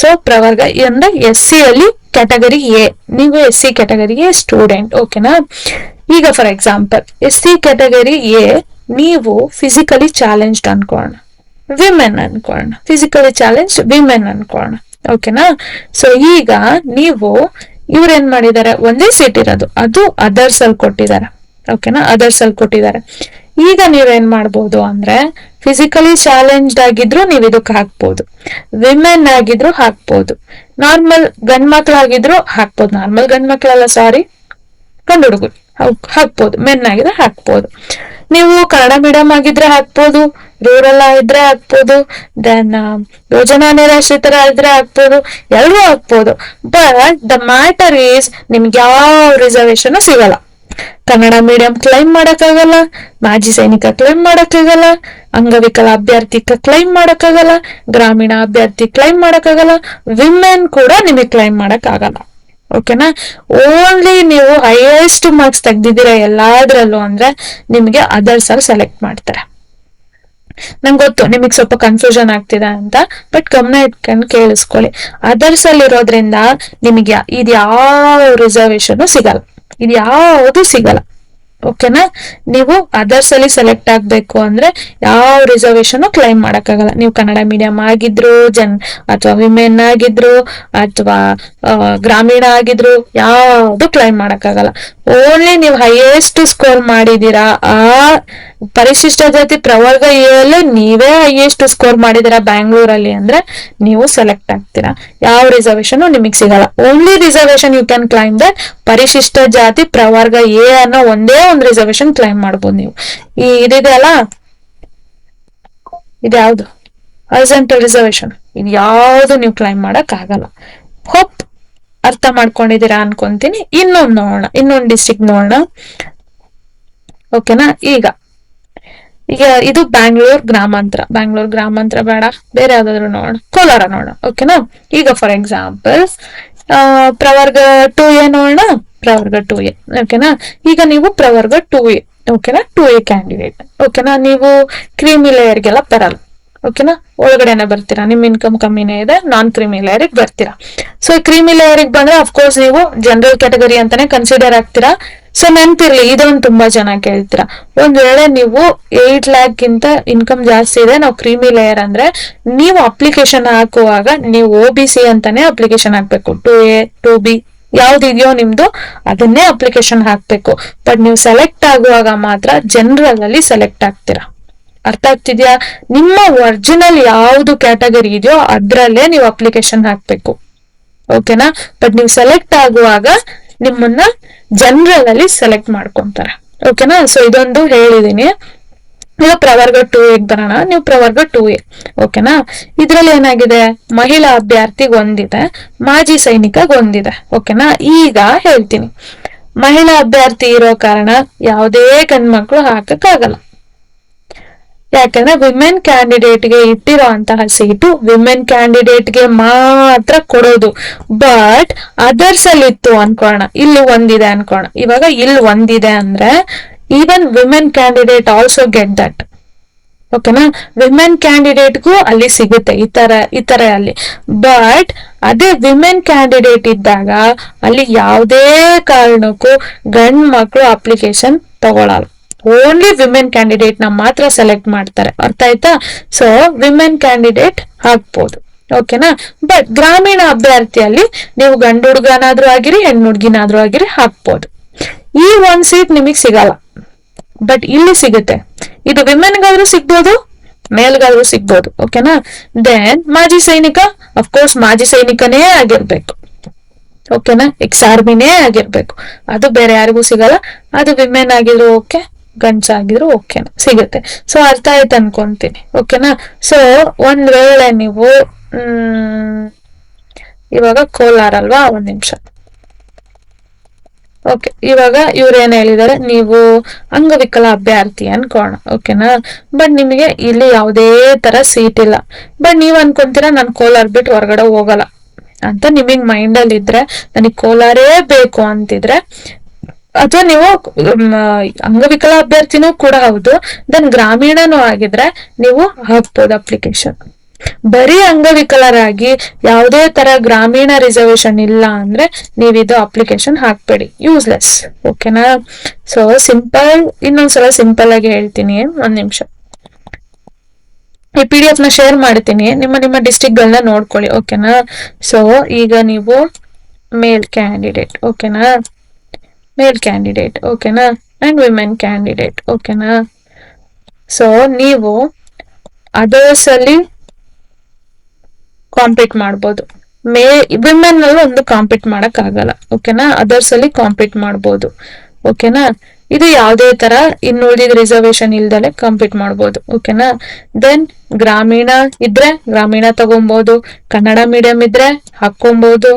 ಸೊ ಪ್ರವರ್ಗ ಅಂದ್ರೆ SC ಅಲ್ಲಿ ಕ್ಯಾಟಗರಿ ಎ. ನೀವು SC ಕ್ಯಾಟಗರಿಗೆ ಸ್ಟೂಡೆಂಟ್. ಓಕೆನಾ. ಈಗ for example SC category A ನೀವು ಫಿಸಿಕಲಿ ಚಾಲೆಂಜ್ಡ್ ಅನ್ಕೋಣ, ವಿಮೆನ್ ಅನ್ಕೋಣ, ಫಿಸಿಕಲಿ ಚಾಲೆಂಜ್ ವಿಮೆನ್ ಅನ್ಕೋಣ. ಓಕೆನಾ. ಸೊ ಈಗ ನೀವು ಇವ್ರೇನ್ ಮಾಡಿದ್ದಾರೆ, ಒಂದೇ ಸೀಟ್ ಇರೋದು, ಅದು ಅದರ್ಸ್ ಅಲ್ಲಿ ಕೊಟ್ಟಿದ್ದಾರೆ. ಓಕೆನಾ, ಅದರ್ಸ್ ಅಲ್ಲಿ ಕೊಟ್ಟಿದ್ದಾರೆ. ಈಗ ನೀವೇನ್ ಮಾಡ್ಬೋದು ಅಂದ್ರೆ ಫಿಸಿಕಲಿ ಚಾಲೆಂಜ್ಡ್ ಆಗಿದ್ರು ನೀವ್ ಇದಕ್ಕೆ ಹಾಕ್ಬೋದು, ವಿಮೆನ್ ಆಗಿದ್ರು ಹಾಕ್ಬೋದು, ನಾರ್ಮಲ್ ಗಂಡ್ ಮಕ್ಳಾಗಿದ್ರು ಹಾಕ್ಬೋದು. ನಾರ್ಮಲ್ ಗಂಡ್ ಮಕ್ಳಲ್ಲ, ಸಾರಿ, ಗಂಡು ಹುಡುಗರು ಹಾಕ್ಬೋದು, ಮೆನ್ ಆಗಿದ್ರೆ ಹಾಕ್ಬೋದು. ನೀವು ಕನ್ನಡ ಮೀಡಿಯಂ ಆಗಿದ್ರೆ ಹಾಕ್ಬೋದು, ರೂರಲ್ ಆಗಿದ್ರೆ ಹಾಕ್ಬೋದು, ದೆನ್ ಯೋಜನಾ ನಿರಾಶ್ರಿತರ ಇದ್ರೆ ಹಾಕ್ಬೋದು, ಎಲ್ಲರೂ ಹಾಕ್ಬೋದು. ಬಟ್ ದ ಮ್ಯಾಟರ್ ಈಸ್ ನಿಮ್ಗೆ ಯಾವ ರಿಸರ್ವೇಶನ್ ಸಿಗಲ್ಲ. ಕನ್ನಡ ಮೀಡಿಯಂ ಕ್ಲೈಮ್ ಮಾಡಕ್ಕಾಗಲ್ಲ, ಮಾಜಿ ಸೈನಿಕ ಕ್ಲೈಮ್ ಮಾಡಕ್ಕಾಗಲ್ಲ, ಅಂಗವಿಕಲ ಅಭ್ಯರ್ಥಿ ಕ್ಲೈಮ್ ಮಾಡಕ್ಕಾಗಲ್ಲ, ಗ್ರಾಮೀಣ ಅಭ್ಯರ್ಥಿ ಕ್ಲೈಮ್ ಮಾಡಕ್ಕಾಗಲ್ಲ, ವಿಮೆನ್ ಕೂಡ ನಿಮಗೆ ಕ್ಲೈಮ್ ಮಾಡಕ್ ಆಗಲ್ಲ. ಓಕೆನಾ. ಓನ್ಲಿ ನೀವು ಹೈಯೆಸ್ಟ್ ಮಾರ್ಕ್ಸ್ ತೆಗ್ದಿದ್ದೀರಾ ಎಲ್ಲಾದ್ರಲ್ಲೂ ಅಂದ್ರೆ ನಿಮ್ಗೆ ಅದರ್ಸ್ ಅಲ್ಲಿ ಸೆಲೆಕ್ಟ್ ಮಾಡ್ತಾರೆ. ನಂಗೆ ಗೊತ್ತು ನಿಮಗ್ ಸ್ವಲ್ಪ ಕನ್ಫ್ಯೂಷನ್ ಆಗ್ತಿದೆ ಅಂತ, ಬಟ್ ಗಮನ ಇಟ್ಕೊಂಡು ಕೇಳಿಸ್ಕೊಳ್ಳಿ. ಅದರ್ಸ್ ಅಲ್ಲಿ ಇರೋದ್ರಿಂದ ನಿಮಗೆ ಇದು ಯಾವ ರಿಸರ್ವೇಶನ್ ಸಿಗಲ್ಲ, ಇದು ಯಾವುದು ಸಿಗಲ್ಲ. ಓಕೆನಾ. ನೀವು ಅದರ್ಸ್ ಅಲ್ಲಿ ಸೆಲೆಕ್ಟ್ ಆಗ್ಬೇಕು ಅಂದ್ರೆ ಯಾವ ರಿಸರ್ವೇಶನ್ ಕ್ಲೈಮ್ ಮಾಡಕ್ಕಾಗಲ್ಲ. ನೀವು ಕನ್ನಡ ಮೀಡಿಯಂ ಆಗಿದ್ರು, ಅಥವಾ ವಿಮೆನ್ ಆಗಿದ್ರು, ಅಥವಾ ಗ್ರಾಮೀಣ ಆಗಿದ್ರು ಯಾವ್ದು ಕ್ಲೈಮ್ ಮಾಡಕ್ಕಾಗಲ್ಲ. ಓನ್ಲಿ ನೀವು ಹೈಯೆಸ್ಟ್ ಸ್ಕೋರ್ ಮಾಡಿದೀರಾ ಆ ಪರಿಶಿಷ್ಟ ಜಾತಿ ಪ್ರವರ್ಗ ಎಲ್ಲಿ ನೀವೇ ಹೈಯೆಸ್ಟ್ ಸ್ಕೋರ್ ಮಾಡಿದೀರಾ ಬ್ಯಾಂಗ್ಳೂರಲ್ಲಿ ಅಂದ್ರೆ ನೀವು ಸೆಲೆಕ್ಟ್ ಆಗ್ತೀರಾ. ಯಾವ ರಿಸರ್ವೇಶನ್ ನಿಮಗ್ ಸಿಗಲ್ಲ. Only reservation you can claim that ಪರಿಶಿಷ್ಟ ಜಾತಿ ಪ್ರವರ್ಗ ಎ ಅನ್ನೋ ಒಂದೇ ಒಂದು ರಿಸರ್ವೇಶನ್ ಕ್ಲೈಮ್ ಮಾಡ್ಬೋದು ನೀವು. ಇದಿದೆ ಅಲ್ಲ, ಇದ್ಯಾವ್ದು ಹಾರಿಜಾಂಟಲ್ ರಿಸರ್ವೇಶನ್, ಇದು ಯಾವ್ದು ನೀವು ಕ್ಲೈಮ್ ಮಾಡಕ್ ಆಗಲ್ಲ. ಹೋಪ್ ಅರ್ಥ ಮಾಡ್ಕೊಂಡಿದ್ದೀರಾ ಅನ್ಕೊಂತೀನಿ. ಇನ್ನೊಂದು ನೋಡೋಣ, ಇನ್ನೊಂದು ಡಿಸ್ಟ್ರಿಕ್ಟ್ ನೋಡೋಣ. ಓಕೆನಾ. ಈಗ ಇದು ಬ್ಯಾಂಗ್ಳೂರ್ ಗ್ರಾಮಾಂತರ ಬೇಡ, ಬೇರೆ ಯಾವ್ದಾದ್ರು ನೋಡೋಣ, ಕೋಲಾರ ನೋಡೋಣ. ಓಕೆನಾ. ಈಗ ಫಾರ್ ಎಕ್ಸಾಂಪಲ್ ಪ್ರವರ್ಗ 2A ನೋಡೋಣ. ಪ್ರವರ್ಗ 2A. ಓಕೆನಾ. ಈಗ ನೀವು ಪ್ರವರ್ಗ 2A. ಓಕೆನಾ, 2A ಕ್ಯಾಂಡಿಡೇಟ್. ಓಕೆನಾ. ನೀವು ಕ್ರೀಮಿ ಲೇಯರ್ಗೆಲ್ಲ ಬರಲ್ಲ. ಓಕೆನಾ, ಒಳಗಡೆನೆ ಬರ್ತೀರಾ, ನಿಮ್ ಇನ್ಕಮ್ ಕಮ್ಮಿನೇ ಇದೆ, ನಾನ್ ಕ್ರೀಮಿ ಲೇಯರ್ಗೆ ಬರ್ತೀರಾ. ಸೊ ಕ್ರೀಮಿ ಲೇಯರ್ಗೆ ಬಂದ್ರೆ ಅಫ್ಕೋರ್ಸ್ ನೀವು ಜನರಲ್ ಕ್ಯಾಟಗರಿ ಅಂತಾನೆ ಕನ್ಸಿಡರ್ ಆಗ್ತೀರಾ. ಸೊ ನೆನ್ಪಿರ್ಲಿ, ಇದೊಂದು ತುಂಬಾ ಜನ ಕೇಳ್ತೀರಾ, ಒಂದ್ ವೇಳೆ ನೀವು 8 lakh ಗಿಂತ ಇನ್ಕಮ್ ಜಾಸ್ತಿ ಇದೆ, ನಾವು ಕ್ರೀಮಿ ಲೇಯರ್ ಅಂದ್ರೆ ನೀವು ಅಪ್ಲಿಕೇಶನ್ ಹಾಕುವಾಗ ನೀವು OBC ಅಂತಾನೆ ಅಪ್ಲಿಕೇಶನ್ ಹಾಕ್ಬೇಕು. 2A 2B ಯಾವ್ದಿದೆಯೋ ನಿಮ್ದು ಅದನ್ನೇ ಅಪ್ಲಿಕೇಶನ್ ಹಾಕ್ಬೇಕು. ಬಟ್ ನೀವು ಸೆಲೆಕ್ಟ್ ಆಗುವಾಗ ಮಾತ್ರ ಜನರಲ್ ಅಲ್ಲಿ ಸೆಲೆಕ್ಟ್ ಆಗ್ತೀರಾ. ಅರ್ಥ ಆಗ್ತಿದ್ಯಾ? ನಿಮ್ಮ ಒರಿಜಿನಲ್ ಯಾವ್ದು ಕ್ಯಾಟಗರಿ ಇದೆಯೋ ಅದ್ರಲ್ಲೇ ನೀವು ಅಪ್ಲಿಕೇಶನ್ ಹಾಕ್ಬೇಕು. ಓಕೆನಾ. ಬಟ್ ನೀವು ಸೆಲೆಕ್ಟ್ ಆಗುವಾಗ ನಿಮ್ಮನ್ನ ಜನರಲ್ ಅಲ್ಲಿ ಸೆಲೆಕ್ಟ್ ಮಾಡ್ಕೊಂತಾರೆ. ಓಕೆನಾ. ಸೊ ಇದೊಂದು ಹೇಳಿದೀನಿ. ಈಗ ಪ್ರವರ್ಗ 2A ಬರೋಣ. ನೀವು ಪ್ರವರ್ಗ 2A. ಓಕೆನಾ. ಇದ್ರಲ್ಲಿ ಏನಾಗಿದೆ, ಮಹಿಳಾ ಅಭ್ಯರ್ಥಿಗೆ ಒಂದಿದೆ, ಮಾಜಿ ಸೈನಿಕಗ್ ಒಂದಿದೆ. ಓಕೆನಾ. ಈಗ ಹೇಳ್ತೀನಿ, ಮಹಿಳಾ ಅಭ್ಯರ್ಥಿ ಇರೋ ಕಾರಣ ಯಾವುದೇ ಗಂಡ್ಮಕ್ಳು ಹಾಕಕ್ ಆಗಲ್ಲ. ಯಾಕಂದ್ರೆ ವಿಮೆನ್ ಕ್ಯಾಂಡಿಡೇಟ್ಗೆ ಇಟ್ಟಿರೋ ಅಂತಹ ಸೀಟು ವಿಮೆನ್ ಕ್ಯಾಂಡಿಡೇಟ್ಗೆ ಮಾತ್ರ ಕೊಡೋದು. ಬಟ್ ಅದರ್ಸ್ ಅಲ್ಲಿ ಇತ್ತು ಅನ್ಕೋಣ, ಇಲ್ಲಿ ಒಂದಿದೆ ಅನ್ಕೋಣ. ಇವಾಗ ಇಲ್ಲಿ ಒಂದಿದೆ ಅಂದ್ರೆ even women candidate also get that. ಓಕೆನಾ. ವಿಮೆನ್ ಕ್ಯಾಂಡಿಡೇಟ್ಗೂ ಅಲ್ಲಿ ಸಿಗುತ್ತೆ ಈ ತರ ಅಲ್ಲಿ. ಬಟ್ ಅದೇ ವಿಮೆನ್ ಕ್ಯಾಂಡಿಡೇಟ್ ಇದ್ದಾಗ ಅಲ್ಲಿ ಯಾವುದೇ ಕಾರಣಕ್ಕೂ ಗಂಡ್ ಮಕ್ಳು ಅಪ್ಲಿಕೇಶನ್ ತಗೊಳಲ್ಲ. ಓನ್ಲಿ ವಿಮೆನ್ ಕ್ಯಾಂಡಿಡೇಟ್ ನ ಮಾತ್ರ ಸೆಲೆಕ್ಟ್ ಮಾಡ್ತಾರೆ. ಅರ್ಥ ಆಯ್ತಾ? ಸೊ ವಿಮೆನ್ ಕ್ಯಾಂಡಿಡೇಟ್ ಹಾಕ್ಬೋದು. ಓಕೆನಾ? ಬಟ್ ಗ್ರಾಮೀಣ ಅಭ್ಯರ್ಥಿಯಲ್ಲಿ ನೀವು ಗಂಡು ಹುಡುಗನಾದ್ರೂ ಆಗಿರಿ ಹೆಣ್ಣು ಹುಡುಗಿನಾದ್ರೂ ಆಗಿರಿ ಹಾಕ್ಬೋದು. ಈ ಒಂದ್ ಸೀಟ್ ನಿಮಗ್ ಸಿಗಲ್ಲ, ಬಟ್ ಇಲ್ಲಿ ಸಿಗುತ್ತೆ. ಇದು ವಿಮೆನ್ಗಾದ್ರೂ ಸಿಗ್ಬೋದು, ಮೇಲ್ಗಾದ್ರೂ ಸಿಗ್ಬೋದು. ಓಕೆನಾ? ದೆನ್ ಮಾಜಿ ಸೈನಿಕ, ಅಫ್ಕೋರ್ಸ್ ಮಾಜಿ ಸೈನಿಕನೇ ಆಗಿರ್ಬೇಕು. ಓಕೆನಾ? ಎಕ್ಸ್ ಆರ್ಮಿನೇ ಆಗಿರ್ಬೇಕು. ಅದು ಬೇರೆ ಯಾರಿಗೂ ಸಿಗಲ್ಲ. ಅದು ವಿಮೆನ್ ಆಗಿದ್ರು ಓಕೆ, ಗಂಡ್ಸ ಆಗಿದ್ರು ಓಕೆನಾ, ಸಿಗುತ್ತೆ. ಸೊ ಅರ್ಥ ಆಯ್ತು ಅನ್ಕೊಂತೀನಿ. ಓಕೆನಾ? ಸೊ ಒಂದ್ ವೇಳೆ ನೀವು ಇವಾಗ ಕೋಲಾರ ಅಲ್ವಾ, ಒಂದ್ ನಿಮಿಷ. ಓಕೆ, ಇವಾಗ ಇವ್ರು ಏನ್ ಹೇಳಿದಾರೆ, ನೀವು ಅಂಗವಿಕಲ ಅಭ್ಯರ್ಥಿ ಅನ್ಕೋಣ. ಓಕೆನಾ? ಬಟ್ ನಿಮಗೆ ಇಲ್ಲಿ ಯಾವುದೇ ತರ ಸೀಟ್ ಇಲ್ಲ. ಬಟ್ ನೀವ್ ಅನ್ಕೊಂತೀರಾ ನಾನ್ ಕೋಲಾರ ಬಿಟ್ಟು ಹೊರಗಡೆ ಹೋಗಲ್ಲ ಅಂತ ನಿಮಗ್ ಮೈಂಡ್ ಅಲ್ಲಿ ಇದ್ರೆ, ನನಗ್ ಕೋಲಾರೇ ಬೇಕು ಅಂತಿದ್ರೆ, ಅಥವಾ ನೀವು ಅಂಗವಿಕಲ ಅಭ್ಯರ್ಥಿನೂ ಕೂಡ ಹೌದು, ದೆನ್ ಗ್ರಾಮೀಣನೂ ಆಗಿದ್ರೆ ನೀವು ಹಾಕ್ಬೋದು ಅಪ್ಲಿಕೇಶನ್. ಬರೀ ಅಂಗವಿಕಲರಾಗಿ ಯಾವುದೇ ತರ ಗ್ರಾಮೀಣ ರಿಸರ್ವೇಶನ್ ಇಲ್ಲ ಅಂದ್ರೆ ನೀವಿದು ಅಪ್ಲಿಕೇಶನ್ ಹಾಕ್ಬೇಡಿ, ಯೂಸ್ಲೆಸ್. ಓಕೆನಾ? ಸೊ ಸಿಂಪಲ್, ಇನ್ನೊಂದ್ಸಲ ಸಿಂಪಲ್ ಆಗಿ ಹೇಳ್ತೀನಿ, ಒಂದ್ ನಿಮಿಷ. ಈ PDF ನ ಶೇರ್ ಮಾಡ್ತೀನಿ, ನಿಮ್ಮ ಡಿಸ್ಟ್ರಿಕ್ಟ್ ಗಳನ್ನ ನೋಡ್ಕೊಳ್ಳಿ. ಓಕೆನಾ? ಸೊ ಈಗ ನೀವು ಮೇಲ್ ಕ್ಯಾಂಡಿಡೇಟ್, ಓಕೆನಾ, ಮೇಲ್ ಕ್ಯಾಂಡಿಡೇಟ್, ಓಕೆನಾ, ಅಂಡ್ ವಿಮೆನ್ ಕ್ಯಾಂಡಿಡೇಟ್. ಓಕೆನಾ? ಸೊ ನೀವು ಅದರ್ಸ್ ಅಲ್ಲಿ ಕಾಂಪೀಟ್ ಮಾಡ್ಬೋದು. ವಿಮೆನ್ ಅಲ್ಲಿ ಒಂದು ಕಾಂಪೀಟ್ ಮಾಡಕ್ ಆಗಲ್ಲ. ಓಕೆನಾ? ಅದರ್ಸ್ ಅಲ್ಲಿ ಕಾಂಪೀಟ್ ಮಾಡ್ಬೋದು. ಓಕೆನಾ? ಇದು ಯಾವುದೇ ತರ ಇನ್ನುಳಿದ ರಿಸರ್ವೇಶನ್ ಇಲ್ದಲೆ ಕಾಂಪೀಟ್ ಮಾಡ್ಬೋದು. ಓಕೆನಾ? ದೆನ್ ಗ್ರಾಮೀಣ ಇದ್ರೆ ಗ್ರಾಮೀಣ ತಗೊಬಹುದು, ಕನ್ನಡ ಮೀಡಿಯಂ ಇದ್ರೆ ಹಾಕೊಬಹುದು.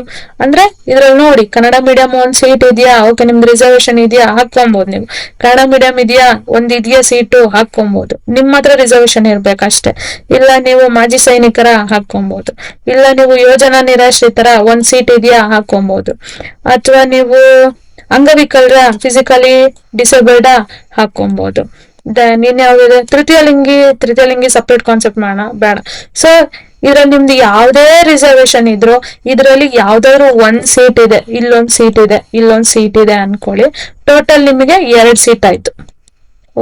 ಅಂದ್ರೆ ಇದ್ರಲ್ಲಿ ನೋಡಿ, ಕನ್ನಡ ಮೀಡಿಯಂ ಒಂದ್ ಸೀಟ್ ಇದೆಯಾ, ಓಕೆ, ನಿಮ್ದು ರಿಸರ್ವೇಶನ್ ಇದೆಯಾ, ಹಾಕೊಬಹುದು. ನೀವು ಕನ್ನಡ ಮೀಡಿಯಂ ಇದೆಯಾ, ಇದೆಯಾ ಸೀಟು, ಹಾಕೊಬಹುದು. ನಿಮ್ಮ ಹತ್ರ ರಿಸರ್ವೇಶನ್ ಇರ್ಬೇಕಷ್ಟೇ. ಇಲ್ಲ ನೀವು ಮಾಜಿ ಸೈನಿಕರ ಹಾಕೊಬಹುದು, ಇಲ್ಲ ನೀವು ಯೋಜನಾ ನಿರಾಶ್ರಿತರ ಒಂದ್ ಸೀಟ್ ಇದೆಯಾ ಹಾಕೊಬಹುದು, ಅಥವಾ ನೀವು ಅಂಗವಿಕಲರ ಫಿಸಿಕಲಿ ಡಿಸೇಬಲ್ಡ್ ಹಾಕೊಬಹುದು. ನೀನ್ ಯಾವ್ದಿದೆ, ತೃತೀಯ ಲಿಂಗಿ ಸಪ್ರೇಟ್ ಕಾನ್ಸೆಪ್ಟ್ ಮಾಡೋಣ ಬೇಡ. ಸೊ ಇದ್ರಲ್ಲಿ ನಿಮ್ದು ಯಾವ್ದೇ ರಿಸರ್ವೇಶನ್ ಇದ್ರು ಇದ್ರಲ್ಲಿ ಯಾವ್ದಾದ್ರು ಒಂದ್ ಸೀಟ್ ಇದೆ, ಇಲ್ಲೊಂದ್ ಸೀಟ್ ಇದೆ, ಇಲ್ಲೊಂದ್ ಸೀಟ್ ಇದೆ ಅನ್ಕೊಳ್ಳಿ. ಟೋಟಲ್ ನಿಮಗೆ 2 ಸೀಟ್ ಆಯ್ತು.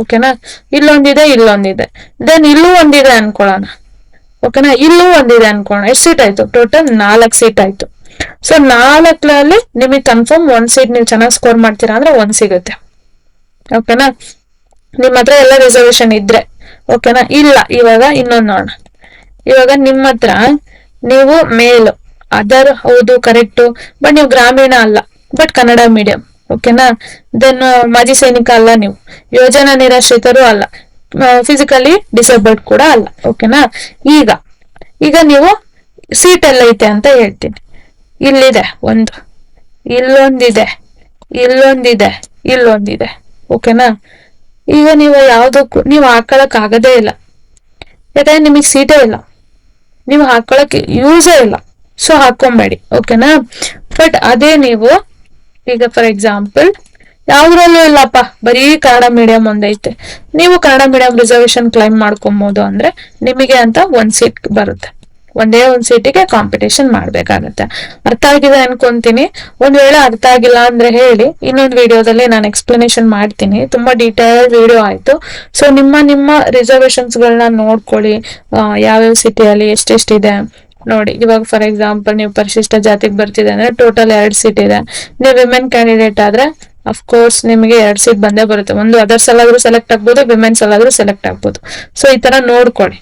ಓಕೆನಾ? ಇಲ್ಲೊಂದಿದೆ, ಇಲ್ಲೊಂದಿದೆ, ದೆನ್ ಇಲ್ಲೂ ಒಂದಿದೆ ಅನ್ಕೊಳ್ಳೋಣ. ಓಕೆನಾ? ಇಲ್ಲೂ ಒಂದಿದೆ ಅನ್ಕೊಳ್ಳೋಣ. ಎಷ್ಟು ಸೀಟ್ ಆಯ್ತು? ಟೋಟಲ್ 4 ಸೀಟ್ ಆಯ್ತು. ಸೊ 4ರಲ್ಲಿ ನಿಮಗೆ ಕನ್ಫರ್ಮ್ ಒಂದ್ ಸೀಟ್ ನೀವು ಚೆನ್ನಾಗಿ ಸ್ಕೋರ್ ಮಾಡ್ತೀರಾ ಅಂದ್ರೆ ಒಂದ್ ಸಿಗುತ್ತೆ. ಓಕೆನಾ? ನಿಮ್ಮ ಹತ್ರ ಎಲ್ಲ ರಿಸರ್ವೇಶನ್ ಇದ್ರೆ. ಓಕೆನಾ? ಇಲ್ಲ, ಇವಾಗ ಇನ್ನೊಂದ್ ನೋಡೋಣ. ಇವಾಗ ನಿಮ್ಮ ಹತ್ರ ನೀವು ಮೇಲ್ ಅದರ್ ಹೌದು ಕರೆಕ್ಟ್, ಬಟ್ ನೀವು ಗ್ರಾಮೀಣ ಅಲ್ಲ, ಬಟ್ ಕನ್ನಡ ಮೀಡಿಯಂ. ಓಕೆನಾ? ದೆನ್ ಮಾಜಿ ಸೈನಿಕ ಅಲ್ಲ, ನೀವು ಯೋಜನಾ ನಿರಾಶ್ರಿತರು ಅಲ್ಲ, ಫಿಸಿಕಲಿ ಡಿಸೇಬಲ್ಡ್ ಕೂಡ ಅಲ್ಲ. ಓಕೆನಾ? ಈಗ ನೀವು ಸೀಟ್ ಎಲ್ಲ ಐತೆ ಅಂತ ಹೇಳ್ತೀನಿ. ಇಲ್ಲಿದೆ ಒಂದು, ಇಲ್ಲೊಂದಿದೆ, ಇಲ್ಲೊಂದಿದೆ, ಇಲ್ಲೊಂದಿದೆ. ಓಕೆನಾ? ಈಗ ನೀವು ಯಾವ್ದಕ್ಕೂ ನೀವು ಹಾಕೊಳಕ್ ಆಗದೇ ಇಲ್ಲ, ಯಾಕಂದ್ರೆ ನಿಮಗ್ ಸೀಟೇ ಇಲ್ಲ, ನೀವು ಹಾಕೊಳಕ್ ಯೂಸೇ ಇಲ್ಲ. ಸೊ ಹಾಕೊಂಬೇಡಿ. ಓಕೆನಾ? ಬಟ್ ಅದೇ ನೀವು ಈಗ ಫಾರ್ ಎಕ್ಸಾಂಪಲ್ ಯಾವ್ದ್ರಲ್ಲೂ ಇಲ್ಲಪ್ಪ, ಬರೀ ಕನ್ನಡ ಮೀಡಿಯಂ ಒಂದೈತೆ, ನೀವು ಕನ್ನಡ ಮೀಡಿಯಂ ರಿಸರ್ವೇಶನ್ ಕ್ಲೈಮ್ ಮಾಡ್ಕೊಬಹುದು ಅಂದ್ರೆ ನಿಮಗೆ ಅಂತ ಒಂದ್ ಸೀಟ್ ಬರುತ್ತೆ. ಒಂದೇ ಒಂದ್ ಸೀಟಿಗೆ ಕಾಂಪಿಟೇಷನ್ ಮಾಡ್ಬೇಕಾಗತ್ತೆ. ಅರ್ಥ ಆಗಿದೆ ಅನ್ಕೊಂತೀನಿ. ಒಂದ್ ವೇಳೆ ಅರ್ಥ ಆಗಿಲ್ಲ ಅಂದ್ರೆ ಹೇಳಿ, ಇನ್ನೊಂದು ವಿಡಿಯೋದಲ್ಲಿ ನಾನು ಎಕ್ಸ್ಪ್ಲನೇಷನ್ ಮಾಡ್ತೀನಿ. ತುಂಬಾ ಡೀಟೇಲ್ ವಿಡಿಯೋ ಆಯ್ತು. ಸೊ ನಿಮ್ಮ ರಿಸರ್ವೇಶನ್ಸ್ ಗಳನ್ನ ನೋಡ್ಕೊಳ್ಳಿ, ಯಾವ್ಯಾವ ಸಿಟಿಯಲ್ಲಿ ಎಷ್ಟೆಷ್ಟಿದೆ ನೋಡಿ. ಇವಾಗ ಫಾರ್ ಎಕ್ಸಾಂಪಲ್ ನೀವು ಪರಿಶಿಷ್ಟ ಜಾತಿಗೆ ಬರ್ತಿದೆ ಅಂದ್ರೆ ಟೋಟಲ್ 2 ಸೀಟ್ ಇದೆ. ನೀವು ವಿಮೆನ್ ಕ್ಯಾಂಡಿಡೇಟ್ ಆದ್ರೆ ಅಫ್ಕೋರ್ಸ್ ನಿಮಗೆ 2 ಸೀಟ್ ಬಂದೇ ಬರುತ್ತೆ. ಒಂದು ಅದರ್ಸ್ ಅಲ್ಲಾದ್ರೂ ಸೆಲೆಕ್ಟ್ ಆಗ್ಬೋದು, ವಿಮೆನ್ಸ್ ಅಲ್ಲಾದ್ರೂ ಸೆಲೆಕ್ಟ್ ಆಗ್ಬೋದು. ಸೊ ಈ ತರ ನೋಡ್ಕೊಳ್ಳಿ.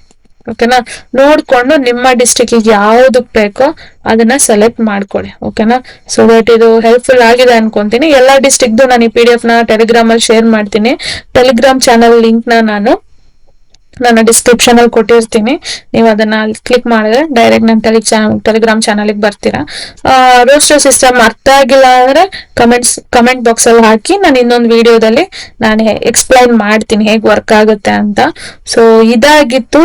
ಓಕೆನಾ? ನೋಡ್ಕೊಂಡು ನಿಮ್ಮ ಡಿಸ್ಟ್ರಿಕ್ಟ್ ಯಾವ್ದಕ್ ಬೇಕೋ ಅದನ್ನ ಸೆಲೆಕ್ಟ್ ಮಾಡ್ಕೊಳ್ಳಿ. ಓಕೆನಾ? ಸೊ ದಟ್ ಇದು ಹೆಲ್ಪ್ಫುಲ್ ಆಗಿದೆ ಅನ್ಕೊಂತೀನಿ. ಎಲ್ಲಾ ಡಿಸ್ಟ್ರಿಕ್ಟ್ದು ನಾನು ಈ PDF ನ ಟೆಲಿಗ್ರಾಮ್ ಅಲ್ಲಿ ಶೇರ್ ಮಾಡ್ತೀನಿ. ಟೆಲಿಗ್ರಾಮ್ ಚಾನಲ್ ಲಿಂಕ್ ನಾನು ನನ್ನ ಡಿಸ್ಕ್ರಿಪ್ಷನ್ ಅಲ್ಲಿ ಕೊಟ್ಟಿರ್ತೀನಿ. ನೀವು ಅದನ್ನ ಕ್ಲಿಕ್ ಮಾಡಿದ್ರೆ ಡೈರೆಕ್ಟ್ ನನ್ನ ಟೆಲಿಗ್ರಾಮ್ ಚಾನಲ್ಗೆ ಬರ್ತೀರಾ. ರೋಸ್ಟರ್ ಸಿಸ್ಟಮ್ ಅರ್ಥ ಆಗಿಲ್ಲ ಅಂದ್ರೆ ಕಮೆಂಟ್ ಬಾಕ್ಸ್ ಅಲ್ಲಿ ಹಾಕಿ, ನಾನು ಇನ್ನೊಂದು ವಿಡಿಯೋದಲ್ಲಿ ನಾನು ಎಕ್ಸ್ಪ್ಲೈನ್ ಮಾಡ್ತೀನಿ ಹೇಗೆ ವರ್ಕ್ ಆಗುತ್ತೆ ಅಂತ. ಸೊ ಇದಾಗಿತ್ತು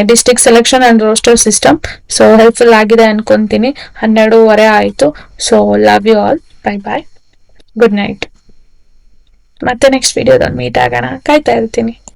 district selection and roster system. So helpful ಆಗಿದೆ ಅನ್ಕೊಂತೀನಿ. 12:30 ಆಯ್ತು. So love you all, bye bye, good night. ಮತ್ತೆ ನೆಕ್ಸ್ಟ್ ವಿಡಿಯೋದಲ್ಲಿ ಮೀಟ್ ಆಗೋಣ, ಕಾಯ್ತಾ ಇರ್ತೀನಿ.